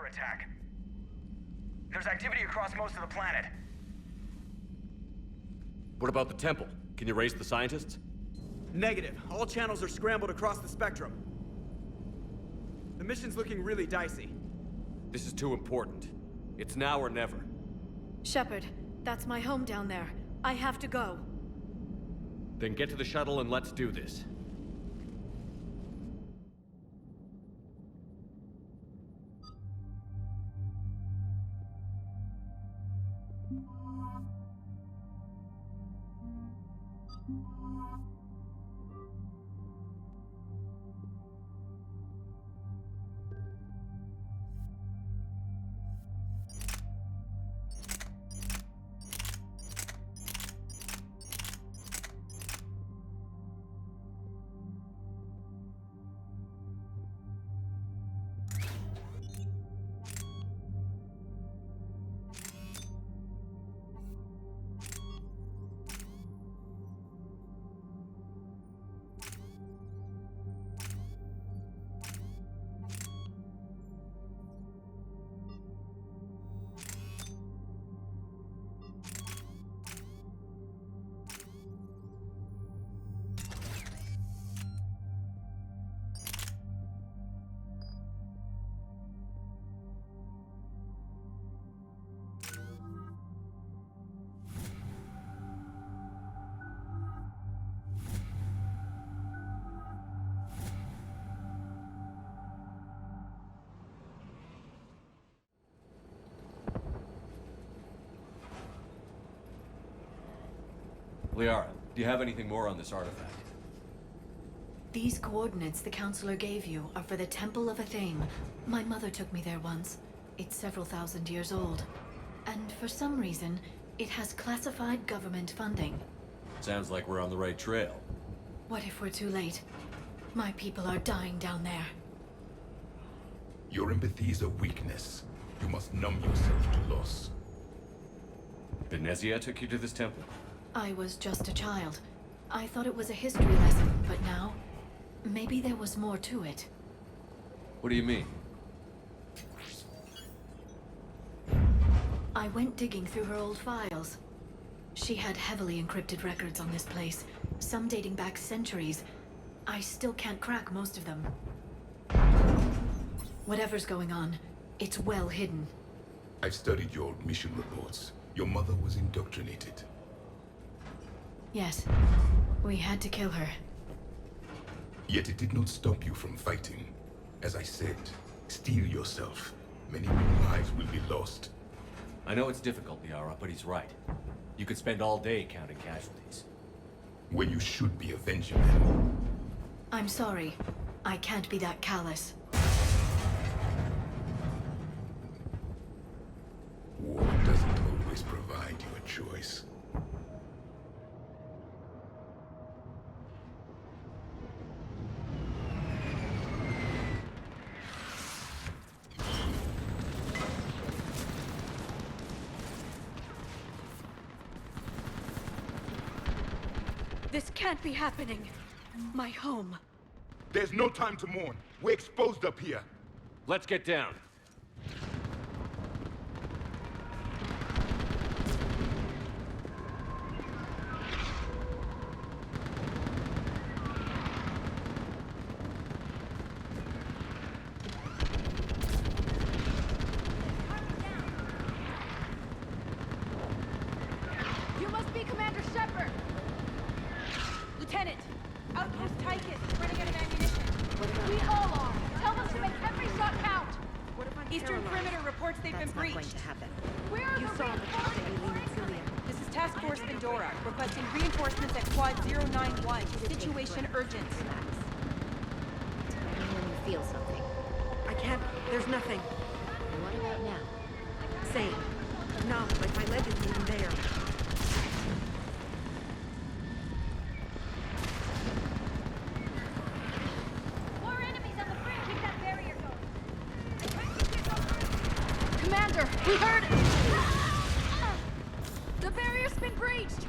cyber attack. There's activity across most of the planet. What about the temple? Can you raise the scientists? Negative. All channels are scrambled across the spectrum. The mission's looking really dicey. This is too important. It's now or never. Shepard, that's my home down there. I have to go. Then get to the shuttle and let's do this. Liara, do you have anything more on this artifact? These coordinates the counselor gave you are for the Temple of Athame. My mother took me there once. It's several thousand years old. And for some reason, it has classified government funding. Sounds like we're on the right trail. What if we're too late? My people are dying down there. Your empathy is a weakness. You must numb yourself to loss. Thessia took you to this temple? I was just a child. I thought it was a history lesson, but now, maybe there was more to it. What do you mean? I went digging through her old files. She had heavily encrypted records on this place, some dating back centuries. I still can't crack most of them. Whatever's going on, it's well hidden. I've studied your old mission reports. Your mother was indoctrinated. Yes, we had to kill her. Yet it did not stop you from fighting. As I said, steel yourself. Many lives will be lost. I know it's difficult, Liara, but he's right. You could spend all day counting casualties. When you should be avenging them. I'm sorry. I can't be that callous. War doesn't always provide you a choice. This can't be happening. My home. There's no time to mourn. We're exposed up here. Let's get down. You must be Commander Shepard! Lieutenant! Outpost Tychus, running out of ammunition. We all are! Tell us to make every shot count! Eastern perimeter reports they've been breached. That's not going to happen. Where are You the saw the reinforcements? This is Task Force Pandora, requesting reinforcements at Quad 091. Situation urgent. Tell me when you feel something. I can't. There's nothing. What about now? Same. Numb, like my leg isn't even there. More enemies on the bridge! Keep that barrier going! Commander, we heard it! The barrier's been breached!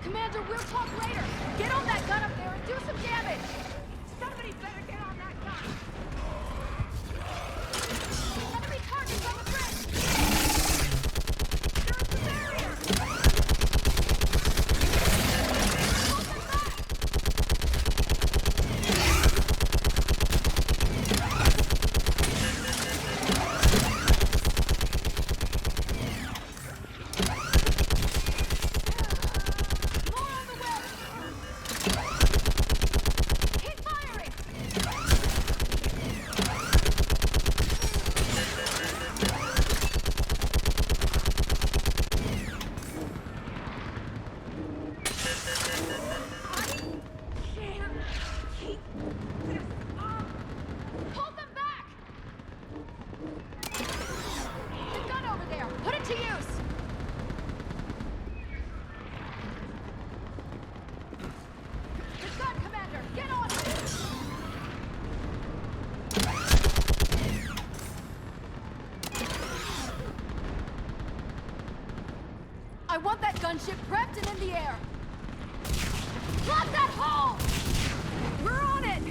Commander, we'll talk later! Get on that gun up there and do some damage! Somebody better get on that gun! Enemy gunship prepped and in the air. Block that hole! We're on it!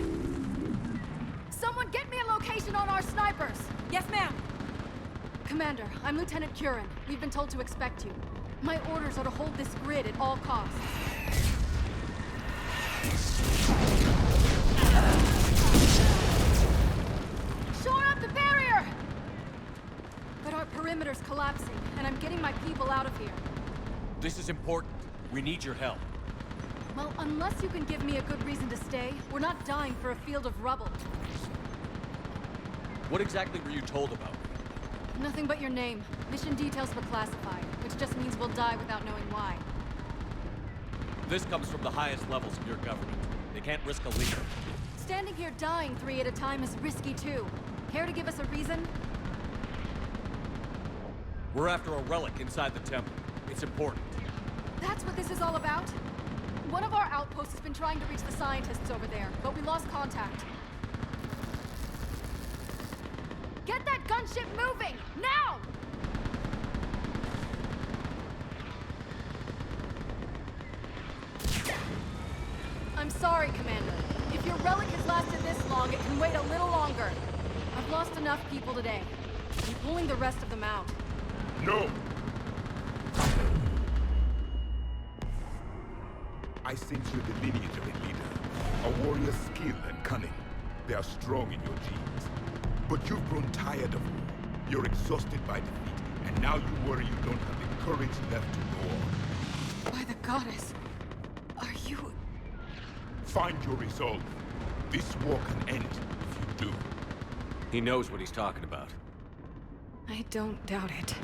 Someone get me a location on our snipers! Yes, ma'am! Commander, I'm Lieutenant Curran. We've been told to expect you. My orders are to hold this grid at all costs. Shore up the barrier! But our perimeter's collapsing, and I'm getting my people out of here. This is important. We need your help. Well, unless you can give me a good reason to stay, we're not dying for a field of rubble. What exactly were you told about? Nothing but your name. Mission details were classified, which just means we'll die without knowing why. This comes from the highest levels of your government. They can't risk a leader. Standing here dying 3 at a time is risky too. Care to give us a reason? We're after a relic inside the temple. It's important. That's what this is all about? One of our outposts has been trying to reach the scientists over there, but we lost contact. Get that gunship moving! Now! I'm sorry, Commander. If your relic has lasted this long, it can wait a little longer. I've lost enough people today. I'm pulling the rest of them out. No! I sense you're the lineage of a leader. A warrior's skill and cunning. They are strong in your genes. But you've grown tired of war. You're exhausted by defeat, and now you worry you don't have the courage left to go on. By the goddess, are you... Find your resolve. This war can end if you do. He knows what he's talking about. I don't doubt it.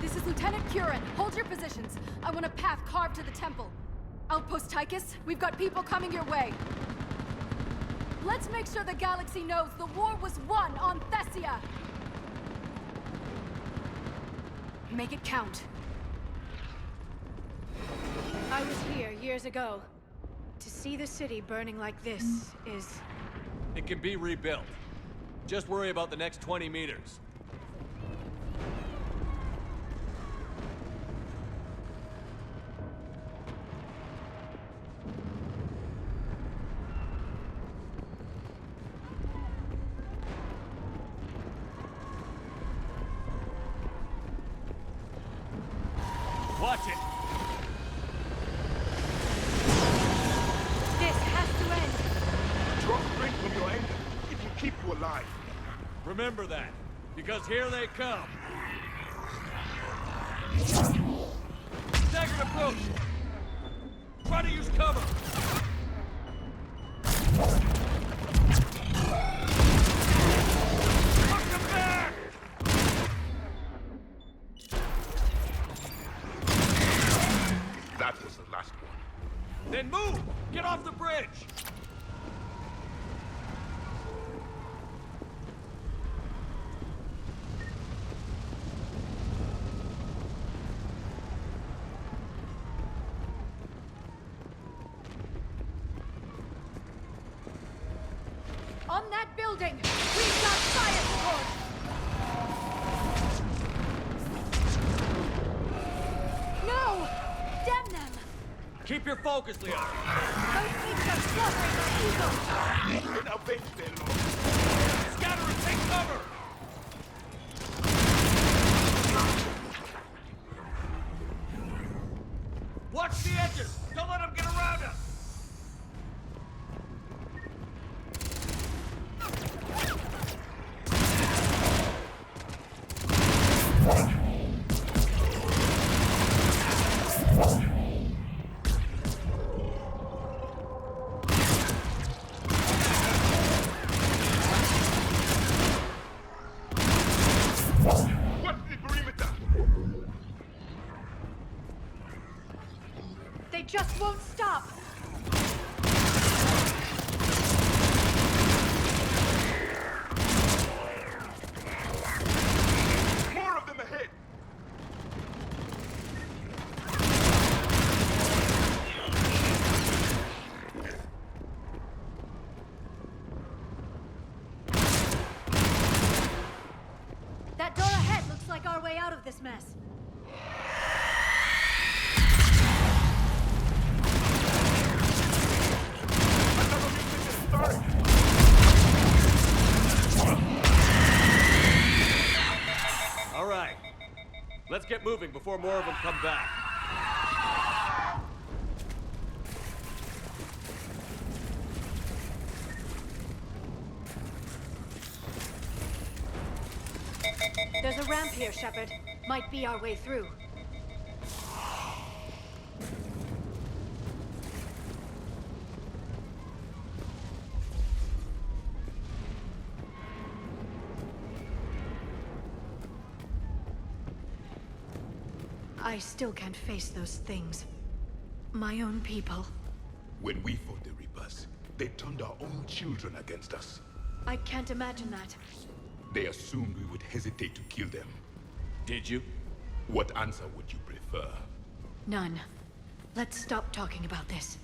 This is Lieutenant Curran. Hold your positions. I want a path carved to the temple. Outpost Tychus, we've got people coming your way. Let's make sure the galaxy knows the war was won on Thessia! Make it count. I was here years ago. To see the city burning like this is... It can be rebuilt. Just worry about the next 20 meters. Watch it! This has to end! Draw strength from your anger. It will keep you alive. Remember that, because here they come. Staggered approach! Try to use cover! Push them back! That was the last one. Then move! Get off the bridge! On that building! We've got fire support! No! Damn them! Keep your focus, Leon. Those things are slobbering for evil! Then avenge their lord. Scatter and take cover! Watch the edges! Don't let them get around us! What's the perimeter? They just won't stop! More of them ahead. That door ahead looks like our way out of this mess. get moving before more of them come back. There's a ramp here, Shepard. Might be our way through. I still can't face those things. My own people. When we fought the Reapers, they turned our own children against us. I can't imagine that. They assumed we would hesitate to kill them. Did you? What answer would you prefer? None. Let's stop talking about this.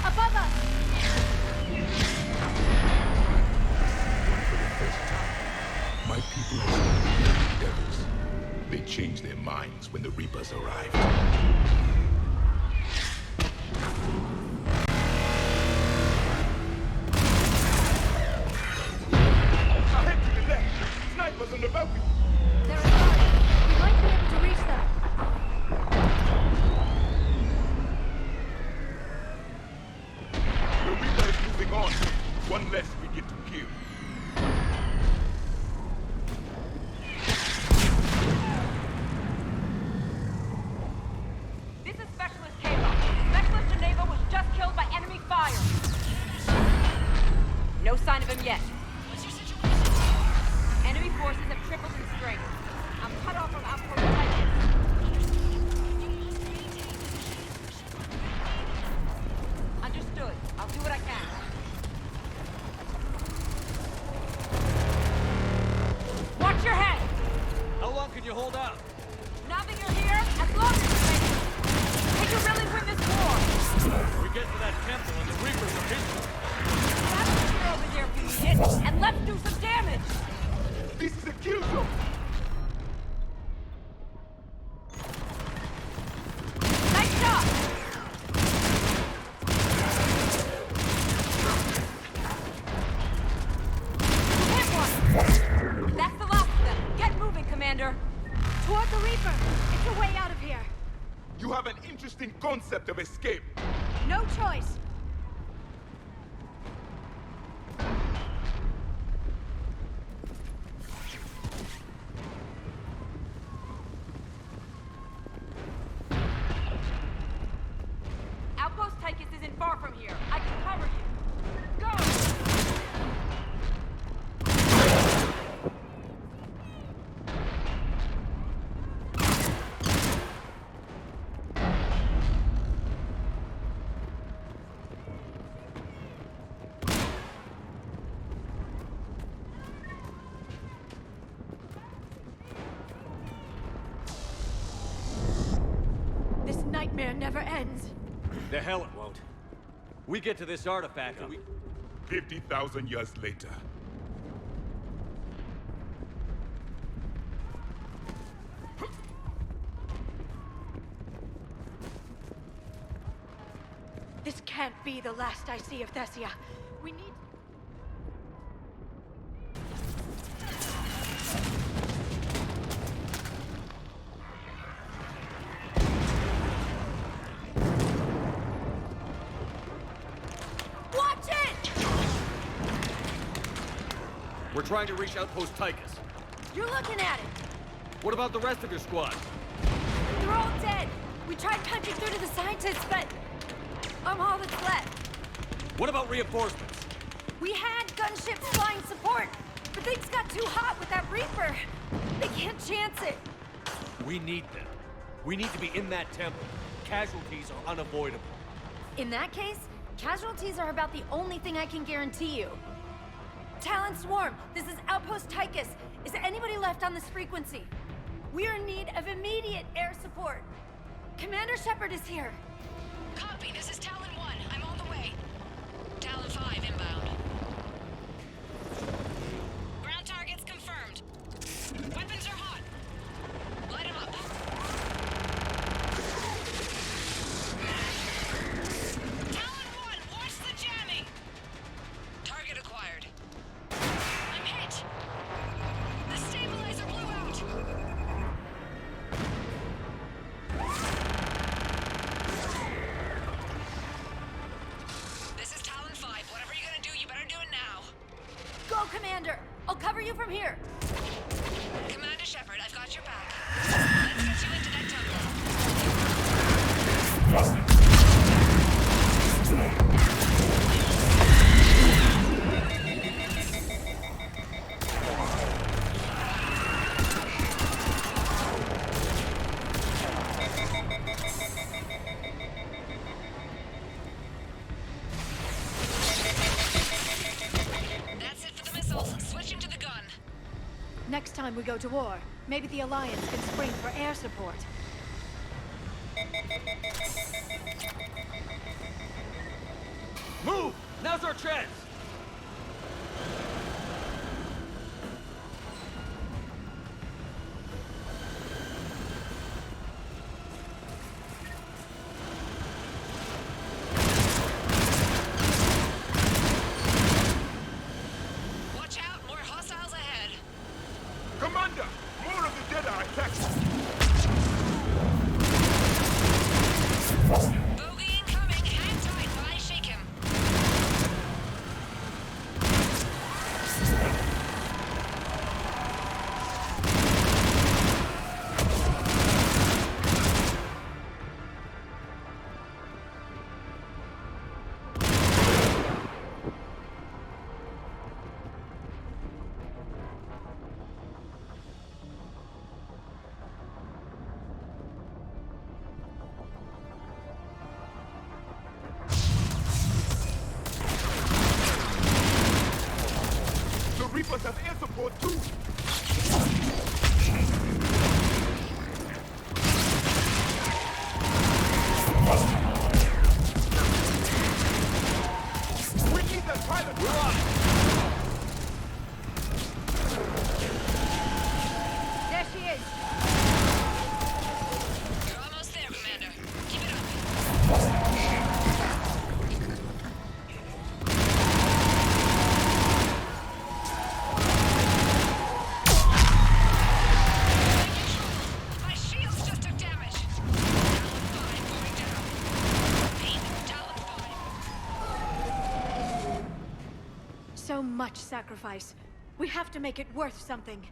Above us! For the first time, my people are devils. They changed their minds when the Reapers arrived. Ahead to the left! Snipers on the balcony! They're alive. We might be able to reach them. The Reaper is moving on. One less we get to kill. This is Specialist Kayla. Specialist Geneva was just killed by enemy fire. No sign of him yet. What's your situation? Enemy forces have tripled in strength. I'm cut off from outpost Titan. Understood. I'll do what I can. Watch your head! How long can you hold out? Now that you're here, as long as you're ready. Can you really win this war? We get to that temple and the Reapers are history. Grab the gear over there if you need it, and let's do some damage! This is a kill zone! Nice job! You hit one! That's the last of them. Get moving, Commander. Toward the Reaper! It's a way out of here! You have an interesting concept of escape. No choice! Outpost Tychus isn't far from here. I can cover you. Go! This nightmare never ends. The hell it won't. We get to this artifact and we... 50,000 years later. This can't be the last I see of Thessia. We need... Watch it! We're trying to reach Outpost Tychus. You're looking at it! What about the rest of your squad? They're all dead! We tried punching through to the scientists, but... I'm all that's left. What about reinforcements? We had gunships flying support, but things got too hot with that Reaper. They can't chance it. We need them. We need to be in that temple. Casualties are unavoidable. In that case, casualties are about the only thing I can guarantee you. Talon Swarm, this is Outpost Tychus. Is anybody left on this frequency? We are in need of immediate air support. Commander Shepard is here. Copy, this is Talon 1. I'm on the way. Talon 5 inbound. Ground targets confirmed. Weapons are hot. Light 'em up. Talon 1, watch the jamming! you from here. Commander Shepard, I've got your back. Let's get you into that temple. That's it for the missiles. Switching to the gun. Next time we go to war, maybe the Alliance can spring for air support. Move! Now's our chance! Watch out, more hostiles ahead. Commander! More of the dead are attacking! Bogey incoming. Hang tight while I shake him. The Reapers have air support too! We need that pilot! We're on it! There she is. You're almost there, Commander. Keep it up. My shields just took damage. Talon 5 going down. Repeat, Talon 5. So much sacrifice. We have to make it worth something.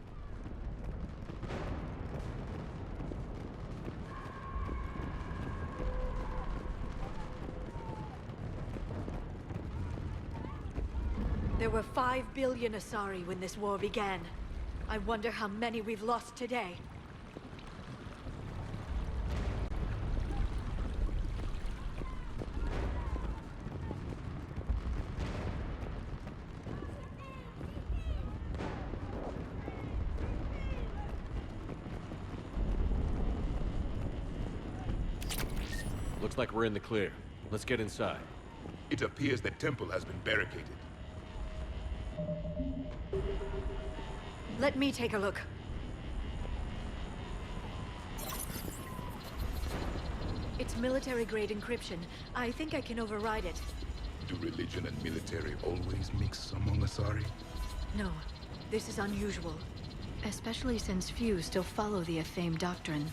There were 5 billion Asari when this war began. I wonder how many we've lost today. Looks like we're in the clear. Let's get inside. It appears the temple has been barricaded. Let me take a look. It's military-grade encryption. I think I can override it. Do religion and military always mix among Asari? No, this is unusual. Especially since few still follow the Athame doctrine.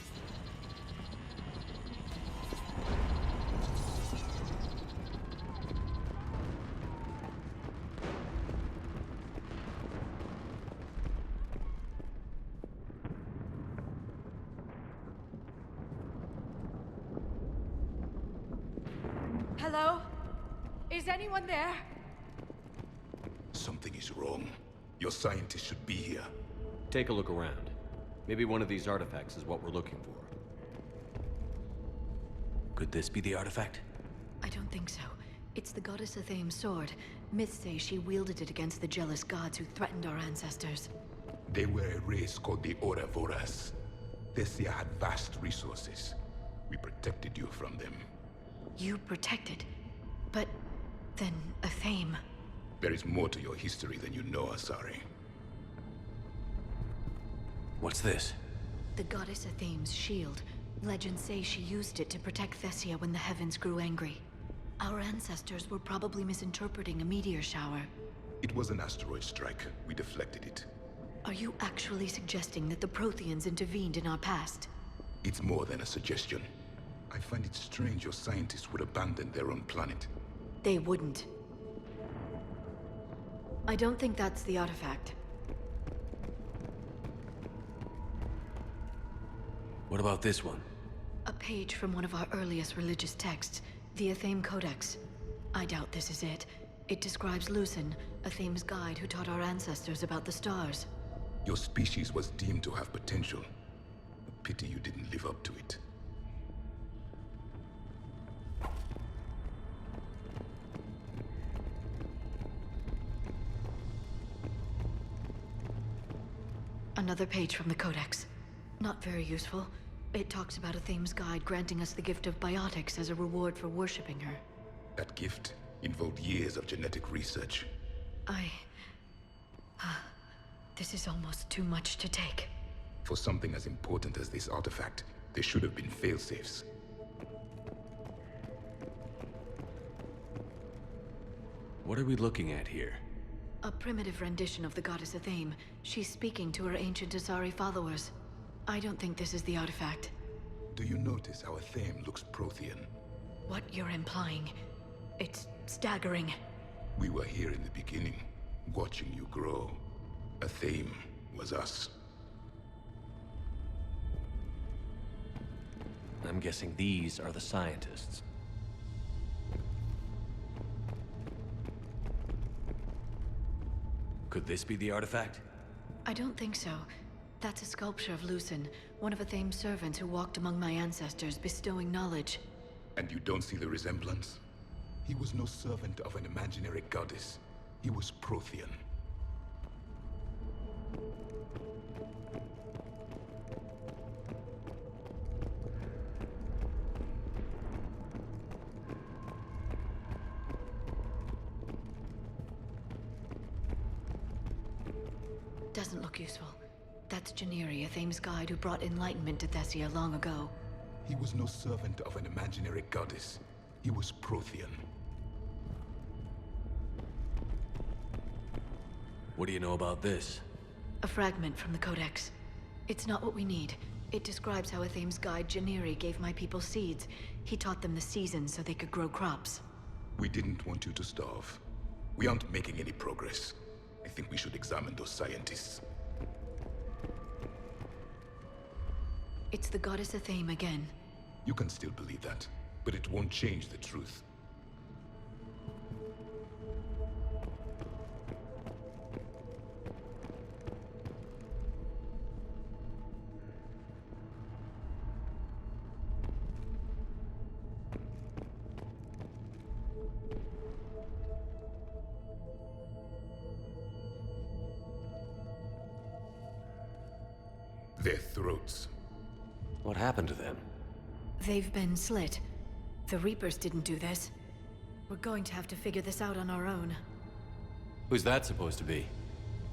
Hello? Is anyone there? Something is wrong. Your scientists should be here. Take a look around. Maybe one of these artifacts is what we're looking for. Could this be the artifact? I don't think so. It's the goddess Athame's sword. Myths say she wielded it against the jealous gods who threatened our ancestors. They were a race called the Voras. Thessia had vast resources. We protected you from them. You protected. But then Athame. There is more to your history than you know, Asari. What's this? The goddess Athame's shield. Legends say she used it to protect Thessia when the heavens grew angry. Our ancestors were probably misinterpreting a meteor shower. It was an asteroid strike. We deflected it. Are you actually suggesting that the Protheans intervened in our past? It's more than a suggestion. I find it strange your scientists would abandon their own planet. They wouldn't. I don't think that's the artifact. What about this one? A page from one of our earliest religious texts, the Athame Codex. I doubt this is it. It describes Lucen, Athame's guide who taught our ancestors about the stars. Your species was deemed to have potential. A pity you didn't live up to it. Another page from the Codex. Not very useful. It talks about Athame's guide granting us the gift of biotics as a reward for worshipping her. That gift involved years of genetic research. This is almost too much to take. For something as important as this artifact, there should have been failsafes. What are we looking at here? A primitive rendition of the goddess Athame. She's speaking to her ancient Asari followers. I don't think this is the artifact. Do you notice how Athame looks Prothean? What you're implying, it's staggering. We were here in the beginning, watching you grow. Athame was us. I'm guessing these are the scientists. Could this be the artifact? I don't think so. That's a sculpture of Lucen, one of Athame's servants who walked among my ancestors, bestowing knowledge. And you don't see the resemblance? He was no servant of an imaginary goddess. He was Prothean. Doesn't look useful. That's Janiri, Athame's guide who brought enlightenment to Thessia long ago. He was no servant of an imaginary goddess. He was Prothean. What do you know about this? A fragment from the Codex. It's not what we need. It describes how Athame's guide Janiri gave my people seeds. He taught them the seasons so they could grow crops. We didn't want you to starve. We aren't making any progress. I think we should examine those scientists. It's the goddess Athame again. You can still believe that, but it won't change the truth. Their throats. What happened to them? They've been slit. The Reapers didn't do this. We're going to have to figure this out on our own. Who's that supposed to be?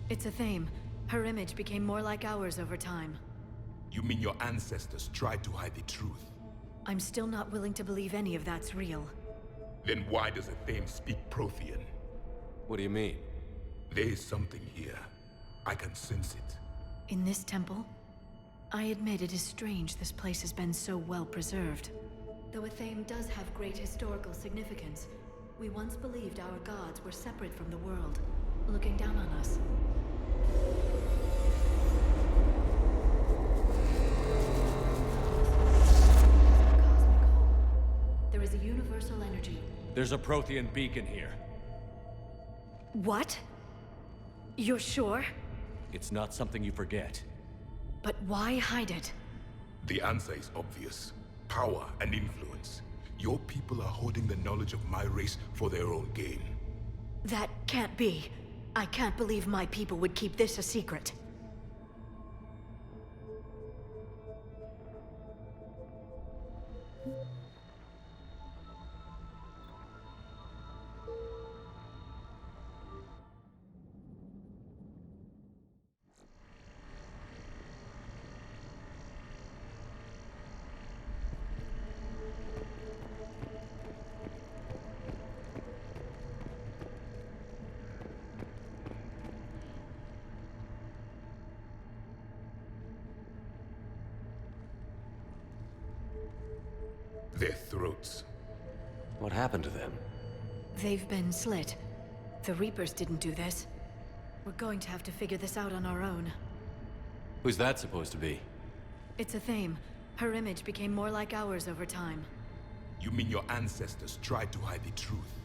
It's Athame. Her image became more like ours over time. You mean your ancestors tried to hide the truth? I'm still not willing to believe any of that's real. Then why does Athame speak Prothean? What do you mean? There is something here. I can sense it. In this temple? I admit it is strange this place has been so well preserved. Though Athame does have great historical significance, we once believed our gods were separate from the world, looking down on us. There is a universal energy. There's a Prothean beacon here. What? You're sure? It's not something you forget. But why hide it? The answer is obvious. Power and influence. Your people are hoarding the knowledge of my race for their own gain. That can't be. I can't believe my people would keep this a secret. Their throats. What happened to them? They've been slit. The Reapers didn't do this. We're going to have to figure this out on our own. Who's that supposed to be? It's Athame. Her image became more like ours over time. You mean your ancestors tried to hide the truth?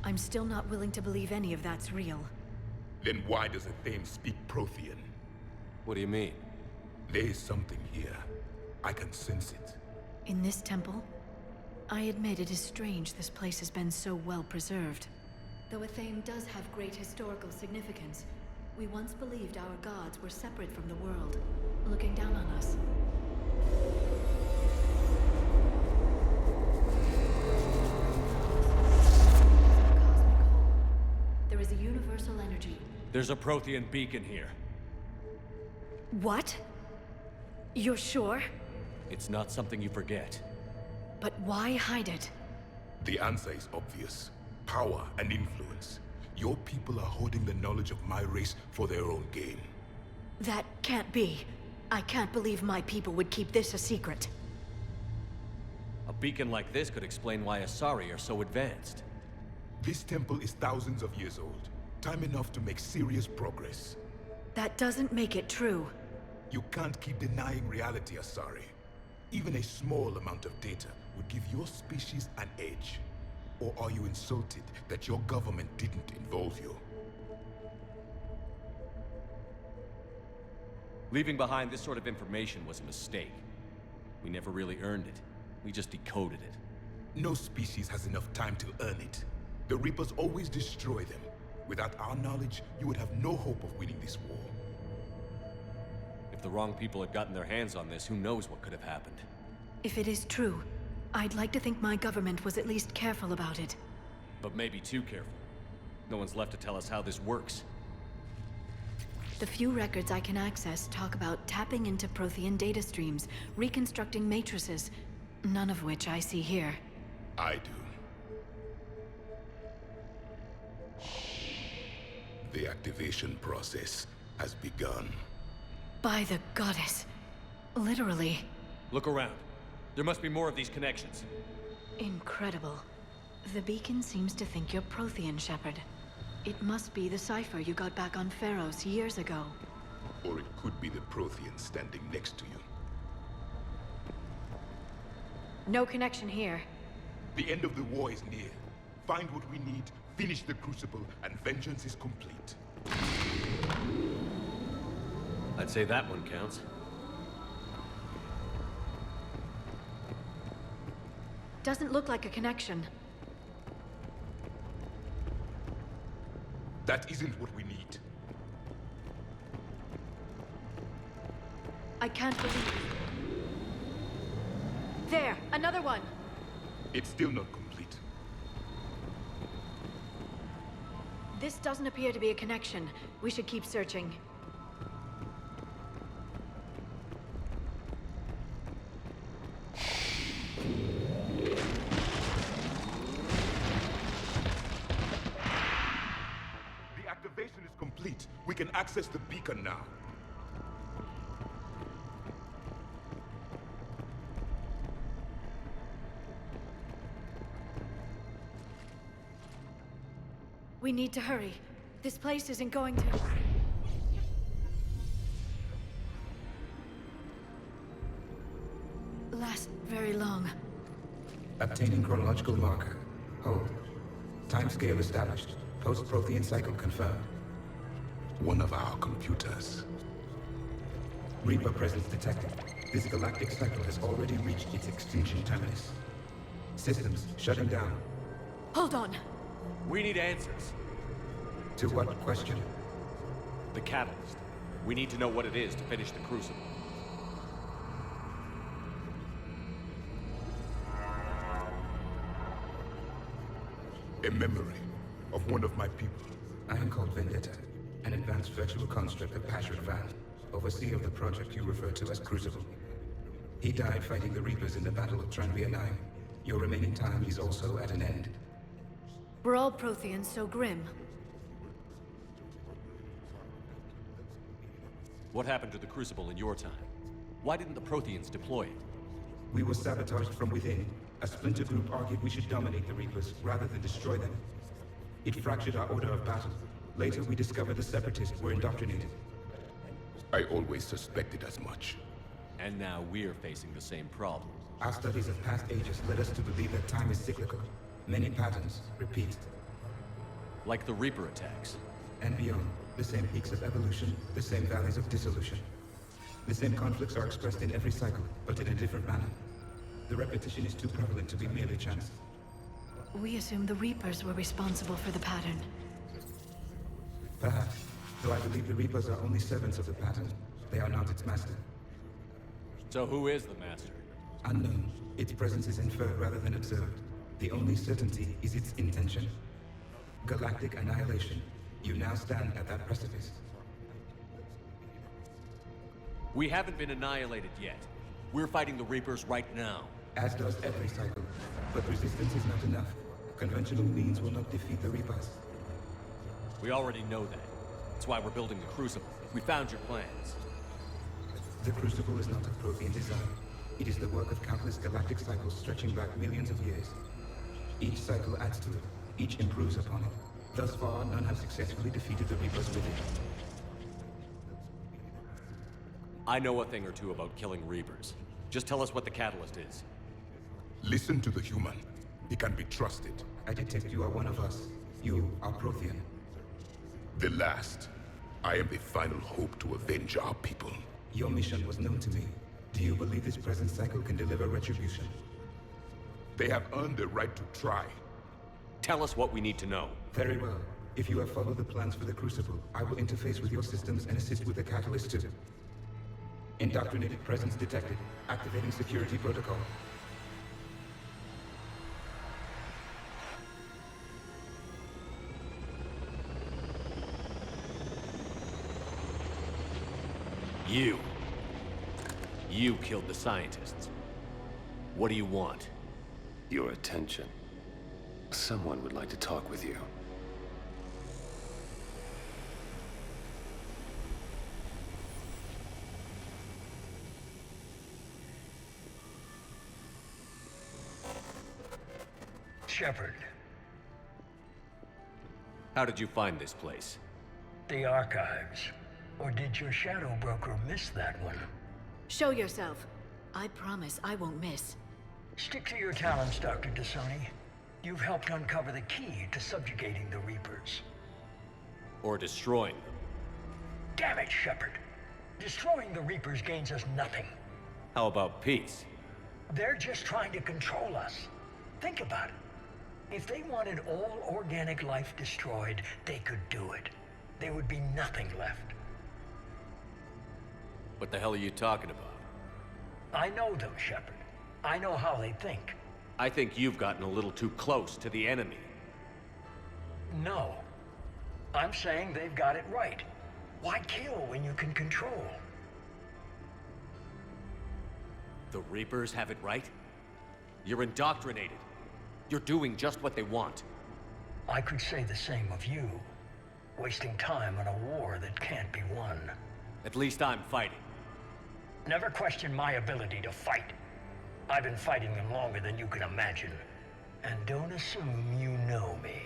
I'm still not willing to believe any of that's real. Then why does a Thame speak Prothean? What do you mean? There is something here. I can sense it. In this temple? I admit it is strange this place has been so well preserved. Though a Thame does have great historical significance, we once believed our gods were separate from the world, looking down on us. There is a universal energy. There's a Prothean beacon here. What? You're sure? It's not something you forget. But why hide it? The answer is obvious. Power and influence. Your people are holding the knowledge of my race for their own gain. That can't be. I can't believe my people would keep this a secret. A beacon like this could explain why Asari are so advanced. This temple is thousands of years old. Time enough to make serious progress. That doesn't make it true. You can't keep denying reality, Asari. Even a small amount of data would give your species an edge. Or are you insulted that your government didn't involve you? Leaving behind this sort of information was a mistake. We never really earned it. We just decoded it. No species has enough time to earn it. The Reapers always destroy them. Without our knowledge, you would have no hope of winning this war. If the wrong people had gotten their hands on this, who knows what could have happened. If it is true, I'd like to think my government was at least careful about it. But maybe too careful. No one's left to tell us how this works. The few records I can access talk about tapping into Prothean data streams, reconstructing matrices, none of which I see here. I do. The activation process has begun. By the goddess. Literally. Look around. There must be more of these connections. Incredible. The beacon seems to think you're Prothean, Shepard. It must be the cipher you got back on Pharos years ago. Or it could be the Prothean standing next to you. No connection here. The end of the war is near. Find what we need, finish the Crucible, and vengeance is complete. I'd say that one counts. Doesn't look like a connection. That isn't what we need. I can't believe it. There! Another one! It's still not complete. This doesn't appear to be a connection. We should keep searching. The activation is complete. We can access the beacon now. We need to hurry. This place isn't going to... last very long. Obtaining chronological marker. Hold. Timescale established. Post-Prothean cycle confirmed. One of our computers. Reaper presence detected. This galactic cycle has already reached its extinction terminus. Systems shutting down. Hold on. We need answers. To what question? The catalyst. We need to know what it is to finish the Crucible. A memory of one of my people. I am called Vendetta, an advanced virtual construct of Pasher Van, overseer of the project you refer to as Crucible. He died fighting the Reapers in the Battle of Tranvia 9. Your remaining time is also at an end. We're all Protheans so grim. What happened to the Crucible in your time? Why didn't the Protheans deploy it? We were sabotaged from within. A splinter group argued we should dominate the Reapers rather than destroy them. It fractured our order of battle. Later, we discovered the Separatists were indoctrinated. I always suspected as much. And now we're facing the same problem. Our studies of past ages led us to believe that time is cyclical. Many patterns repeat. Like the Reaper attacks. And beyond, the same peaks of evolution, the same valleys of dissolution. The same conflicts are expressed in every cycle, but in a different manner. The repetition is too prevalent to be merely chance. We assumed the Reapers were responsible for the pattern. Perhaps, though I believe the Reapers are only servants of the pattern. They are not its master. So who is the master? Unknown. Its presence is inferred rather than observed. The only certainty is its intention. Galactic annihilation. You now stand at that precipice. We haven't been annihilated yet. We're fighting the Reapers right now. As does every cycle. But resistance is not enough. Conventional means will not defeat the Reapers. We already know that. That's why we're building the Crucible. We found your plans. The Crucible is not of Prothean design. It is the work of countless galactic cycles stretching back millions of years. Each cycle adds to it. Each improves upon it. Thus far, none have successfully defeated the Reapers with it. I know a thing or two about killing Reapers. Just tell us what the catalyst is. Listen to the human. He can be trusted. I detect you are one of us. You are Prothean. The last. I am the final hope to avenge our people. Your mission was known to me. Do you believe this present cycle can deliver retribution? They have earned the right to try. Tell us what we need to know. Very well. If you have followed the plans for the Crucible, I will interface with your systems and assist with the catalyst too. Indoctrinated presence detected. Activating security protocol. You killed the scientists. What do you want? Your attention. Someone would like to talk with you. Shepard. How did you find this place? The archives. Or did your shadow broker miss that one? Show yourself. I promise I won't miss. Stick to your talents, Dr. Dasani. You've helped uncover the key to subjugating the Reapers. Or destroying them. Damn it, Shepard. Destroying the Reapers gains us nothing. How about peace? They're just trying to control us. Think about it. If they wanted all organic life destroyed, they could do it. There would be nothing left. What the hell are you talking about? I know them, Shepard. I know how they think. I think you've gotten a little too close to the enemy. No. I'm saying they've got it right. Why kill when you can control? The Reapers have it right? You're indoctrinated. You're doing just what they want. I could say the same of you. Wasting time on a war that can't be won. At least I'm fighting. Never question my ability to fight. I've been fighting them longer than you can imagine. And don't assume you know me.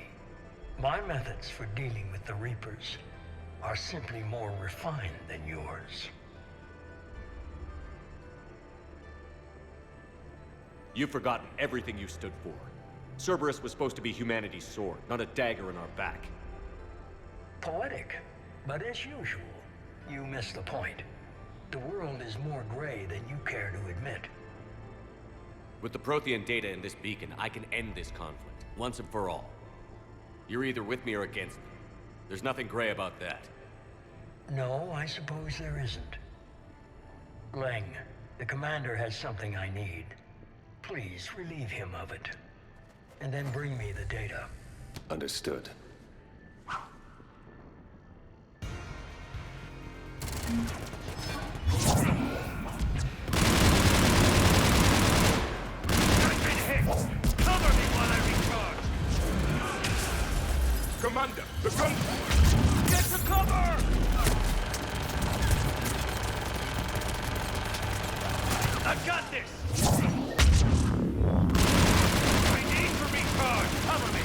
My methods for dealing with the Reapers are simply more refined than yours. You've forgotten everything you stood for. Cerberus was supposed to be humanity's sword, not a dagger in our back. Poetic, but as usual, you missed the point. The world is more gray than you care to admit. With the Prothean data in this beacon, I can end this conflict, once and for all. You're either with me or against me. There's nothing gray about that. No, I suppose there isn't. Leng, the commander has something I need. Please relieve him of it. And then bring me the data. Understood. Cover me while I recharge! Commander, the gun! Get to cover! I've got this! I need to recharge! Cover me!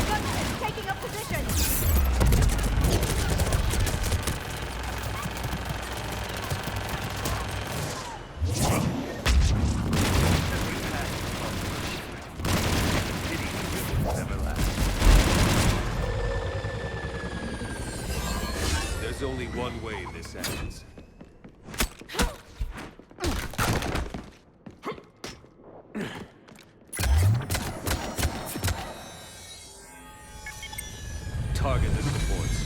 Gunman, taking up position! one way this ends. Target the supports.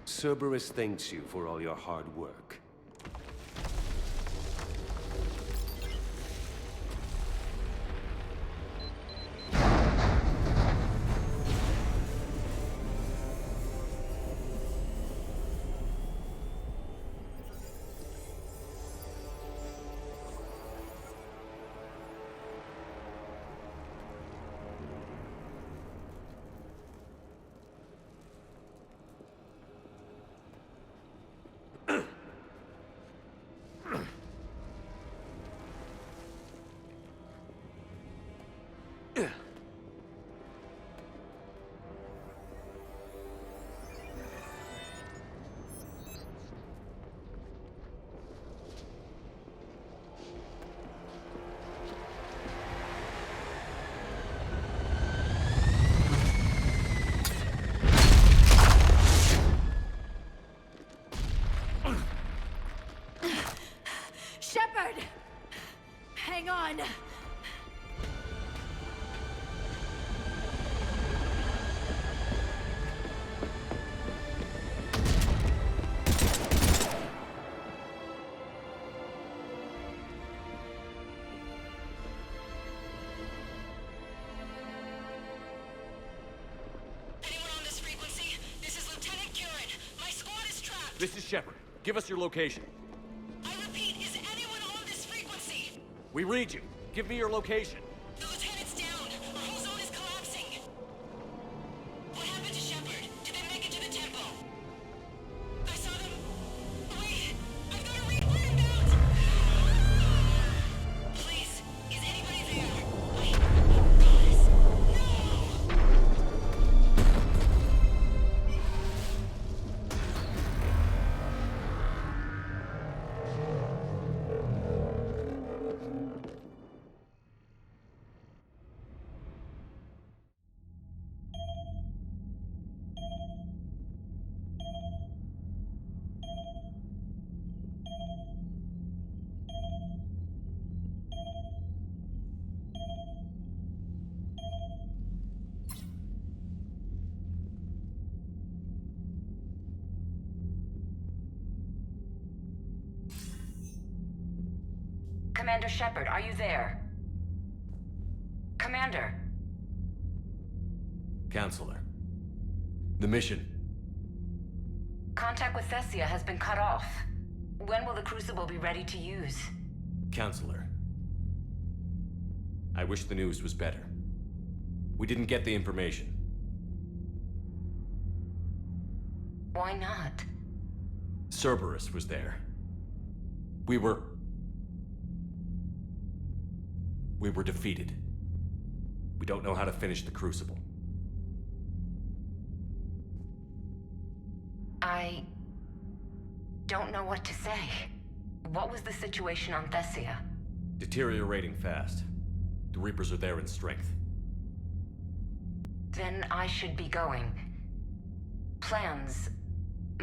Cerberus thanks you for all your hard work. Shepard! Hang on! This is Shepard. Give us your location. I repeat, is anyone on this frequency? We read you. Give me your location. The lieutenant's down. Our whole zone is collapsing. What happened to Shepard? Did they make it to the temple? I saw them. Wait, I've got to read where I'm bound. Please, is anybody there? Wait, guys, no! Commander Shepard, are you there? Commander! Counselor. The mission. Contact with Thessia has been cut off. When will the Crucible be ready to use? Counselor. I wish the news was better. We didn't get the information. Why not? Cerberus was there. We were defeated. We don't know how to finish the Crucible. I don't know what to say. What was the situation on Thessia? Deteriorating fast. The Reapers are there in strength. Then I should be going. Plans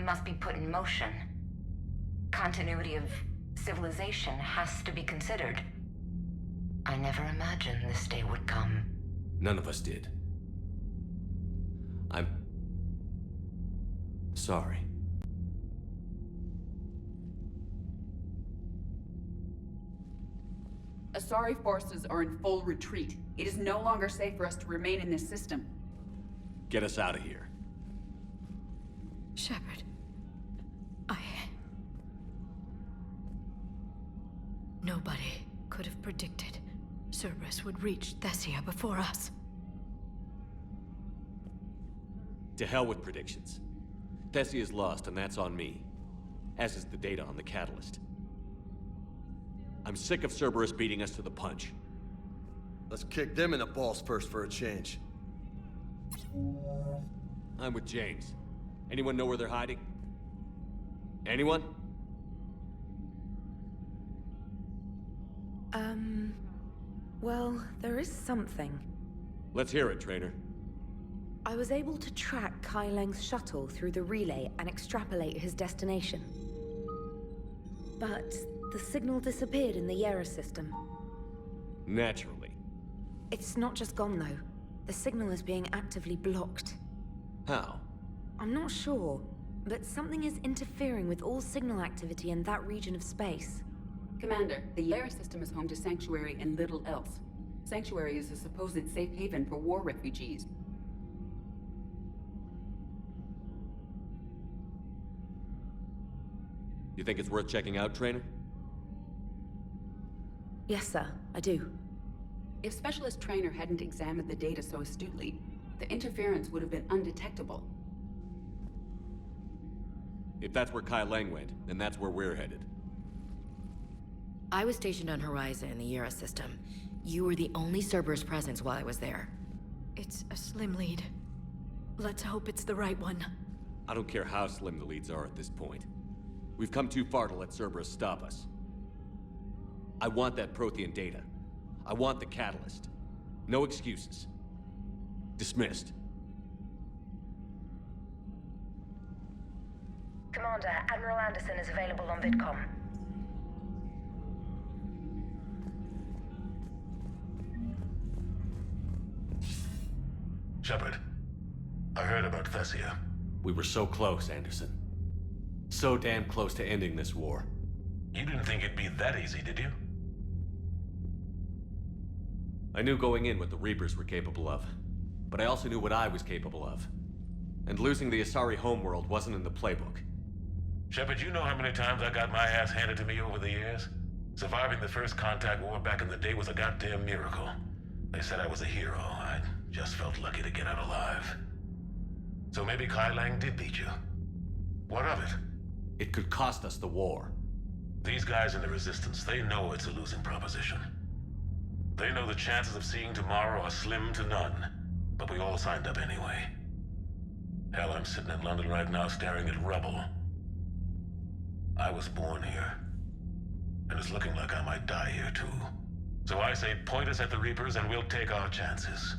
must be put in motion. Continuity of civilization has to be considered. I never imagined this day would come. None of us did. I'm sorry. Asari forces are in full retreat. It is no longer safe for us to remain in this system. Get us out of here. Shepard, Nobody could have predicted Cerberus would reach Thessia before us. To hell with predictions. Thessia is lost, and that's on me. As is the data on the catalyst. I'm sick of Cerberus beating us to the punch. Let's kick them in the balls first for a change. I'm with James. Anyone know where they're hiding? Anyone? Well, there is something. Let's hear it, Trainer. I was able to track Kai Leng's shuttle through the relay and extrapolate his destination. But the signal disappeared in the Yera system. Naturally. It's not just gone, though. The signal is being actively blocked. How? I'm not sure, but something is interfering with all signal activity in that region of space. Commander, the Yera system is home to Sanctuary and little else. Sanctuary is a supposed safe haven for war refugees. You think it's worth checking out, Trainer? Yes, sir, I do. If Specialist Trainer hadn't examined the data so astutely, the interference would have been undetectable. If that's where Kai Leng went, then that's where we're headed. I was stationed on Ryzen in the Yera system. You were the only Cerberus presence while I was there. It's a slim lead. Let's hope it's the right one. I don't care how slim the leads are at this point. We've come too far to let Cerberus stop us. I want that Prothean data. I want the catalyst. No excuses. Dismissed. Commander, Admiral Anderson is available on VidCom. Shepard, I heard about Thessia. We were so close, Anderson. So damn close to ending this war. You didn't think it'd be that easy, did you? I knew going in what the Reapers were capable of, but I also knew what I was capable of. And losing the Asari homeworld wasn't in the playbook. Shepard, you know how many times I got my ass handed to me over the years? Surviving the first contact war back in the day was a goddamn miracle. They said I was a hero. I just felt lucky to get out alive. So maybe Kai Leng did beat you. What of it? It could cost us the war. These guys in the Resistance, they know it's a losing proposition. They know the chances of seeing tomorrow are slim to none, but we all signed up anyway. Hell, I'm sitting in London right now staring at rubble. I was born here, and it's looking like I might die here too. So I say point us at the Reapers and we'll take our chances.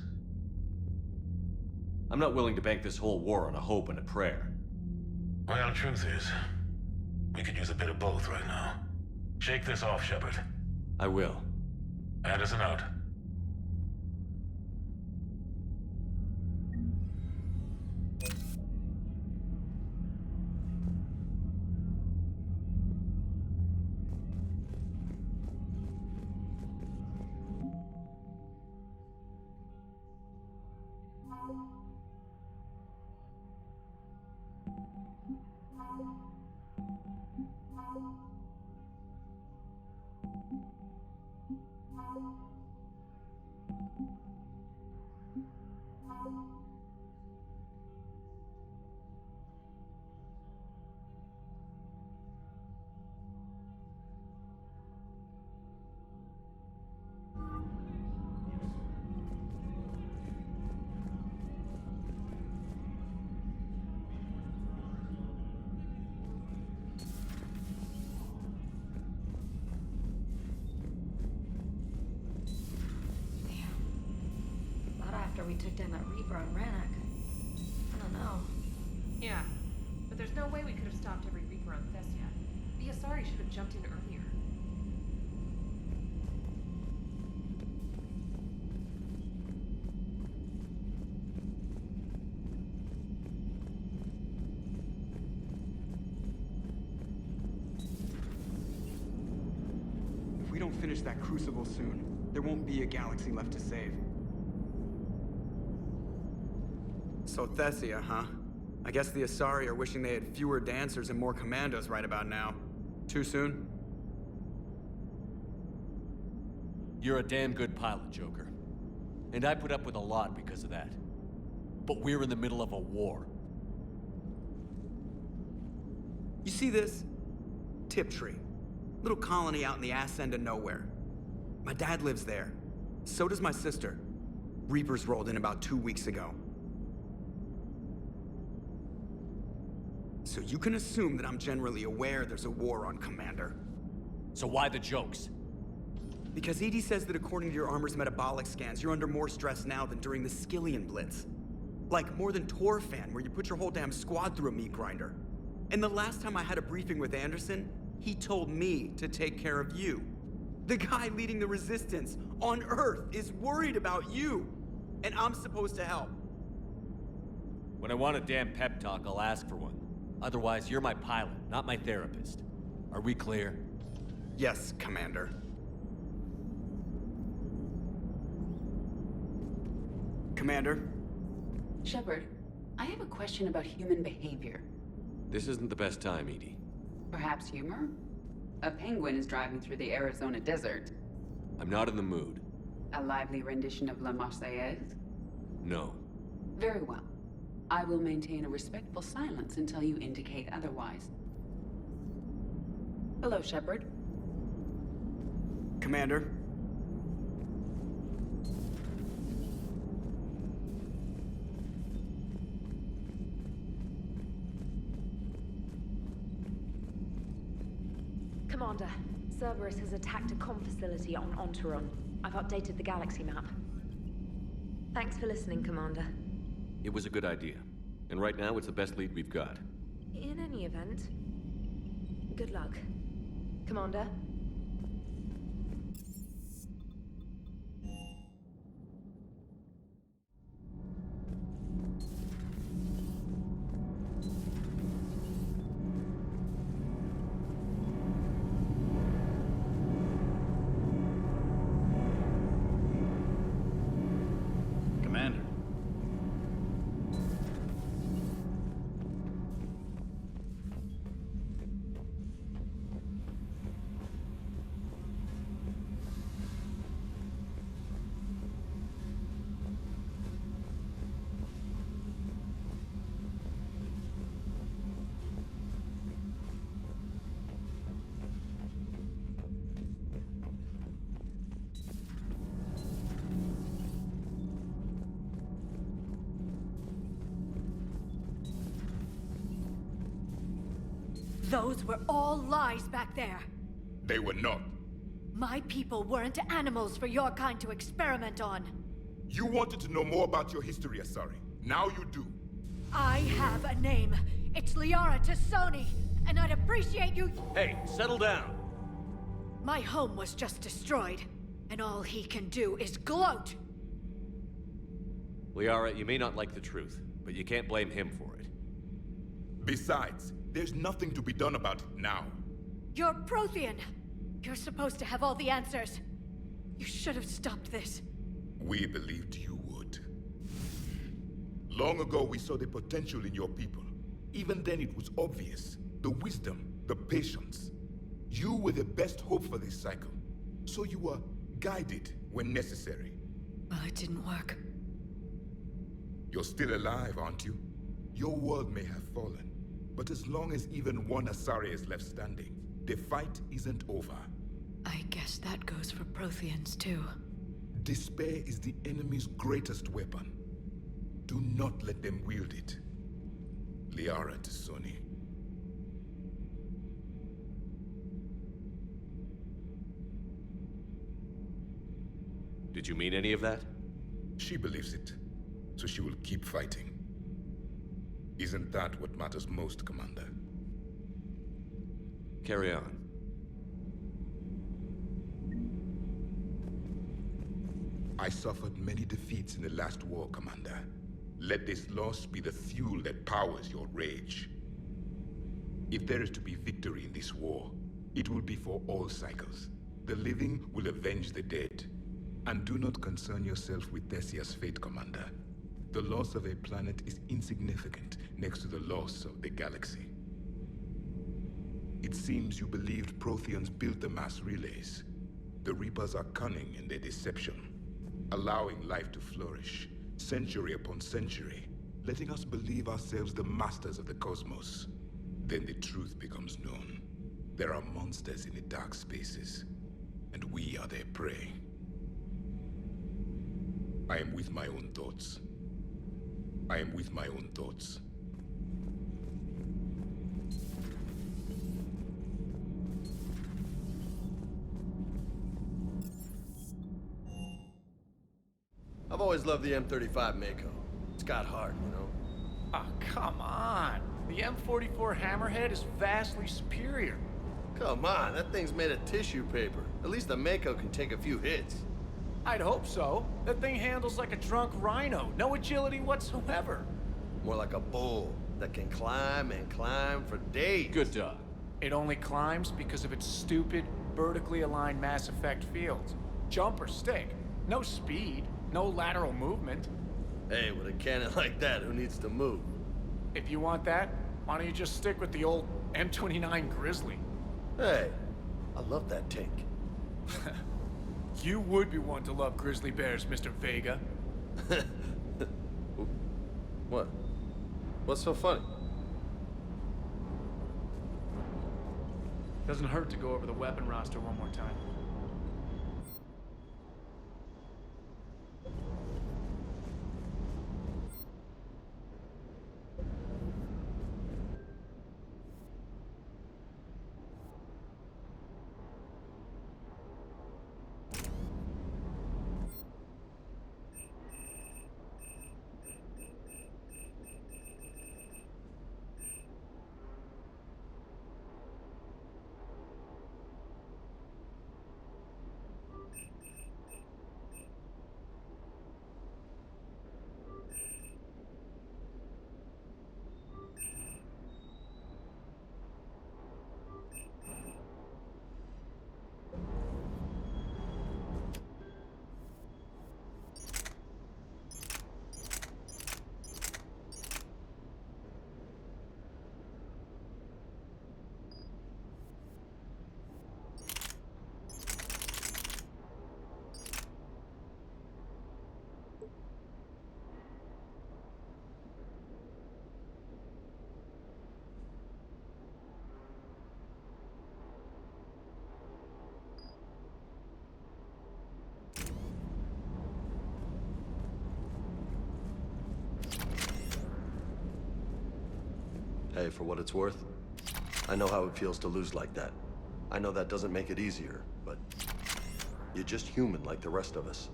I'm not willing to bank this whole war on a hope and a prayer. Well, truth is, we could use a bit of both right now. Shake this off, Shepard. I will. Anderson out. We took down that Reaper on Rannoch. I don't know. Yeah, but there's no way we could have stopped every Reaper on Thessia. The Asari should have jumped in earlier. If we don't finish that Crucible soon, there won't be a galaxy left to save. So Thessia, huh? I guess the Asari are wishing they had fewer dancers and more commandos right about now. Too soon? You're a damn good pilot, Joker. And I put up with a lot because of that. But we're in the middle of a war. You see this? Tiptree. Little colony out in the ass end of nowhere. My dad lives there. So does my sister. Reapers rolled in about 2 weeks ago. So you can assume that I'm generally aware there's a war on, Commander. So why the jokes? Because EDI says that according to your armor's metabolic scans, you're under more stress now than during the Skillian Blitz. Like, more than Torfan, where you put your whole damn squad through a meat grinder. And the last time I had a briefing with Anderson, he told me to take care of you. The guy leading the resistance on Earth is worried about you. And I'm supposed to help. When I want a damn pep talk, I'll ask for one. Otherwise, you're my pilot, not my therapist. Are we clear? Yes, Commander. Commander? Shepard, I have a question about human behavior. This isn't the best time, EDI. Perhaps humor? A penguin is driving through the Arizona desert. I'm not in the mood. A lively rendition of La Marseillaise? No. Very well. I will maintain a respectful silence until you indicate otherwise. Hello, Shepard. Commander? Commander, Cerberus has attacked a comm facility on Ontaron. I've updated the galaxy map. Thanks for listening, Commander. It was a good idea. And right now, it's the best lead we've got. In any event, good luck. Commander? Commander. Those were all lies back there. They were not. My people weren't animals for your kind to experiment on. You wanted to know more about your history, Asari. Now you do. I have a name. It's Liara Tassoni, and I'd appreciate you— Hey, settle down. My home was just destroyed, and all he can do is gloat. Liara, you may not like the truth, but you can't blame him for it. Besides, there's nothing to be done about it now. You're Prothean. You're supposed to have all the answers. You should have stopped this. We believed you would. Long ago, we saw the potential in your people. Even then, it was obvious. The wisdom, the patience. You were the best hope for this cycle. So you were guided when necessary. Well, it didn't work. You're still alive, aren't you? Your world may have fallen, but as long as even one Asari is left standing, the fight isn't over. I guess that goes for Protheans, too. Despair is the enemy's greatest weapon. Do not let them wield it. Liara Tassoni. Did you mean any of that? She believes it, so she will keep fighting. Isn't that what matters most, Commander? Carry on. I suffered many defeats in the last war, Commander. Let this loss be the fuel that powers your rage. If there is to be victory in this war, it will be for all cycles. The living will avenge the dead. And do not concern yourself with Thessia's fate, Commander. The loss of a planet is insignificant next to the loss of the galaxy. It seems you believed Protheans built the mass relays. The Reapers are cunning in their deception, allowing life to flourish, century upon century, letting us believe ourselves the masters of the cosmos. Then the truth becomes known. There are monsters in the dark spaces, and we are their prey. I am with my own thoughts. I am with my own thoughts. I've always loved the M35 Mako. It's got heart, you know? Ah, come on. The M44 Hammerhead is vastly superior. Come on, that thing's made of tissue paper. At least the Mako can take a few hits. I'd hope so. That thing handles like a drunk rhino. No agility whatsoever. More like a bull that can climb and climb for days. Good dog. It only climbs because of its stupid, vertically aligned Mass Effect fields. Jump or stick. No speed. No lateral movement. Hey, with a cannon like that, who needs to move? If you want that, why don't you just stick with the old M29 Grizzly? Hey, I love that tank. You would be one to love grizzly bears, Mr. Vega. What? What's so funny? Doesn't hurt to go over the weapon roster one more time. Hey, for what it's worth, I know how it feels to lose like that. I know that doesn't make it easier, but you're just human like the rest of us.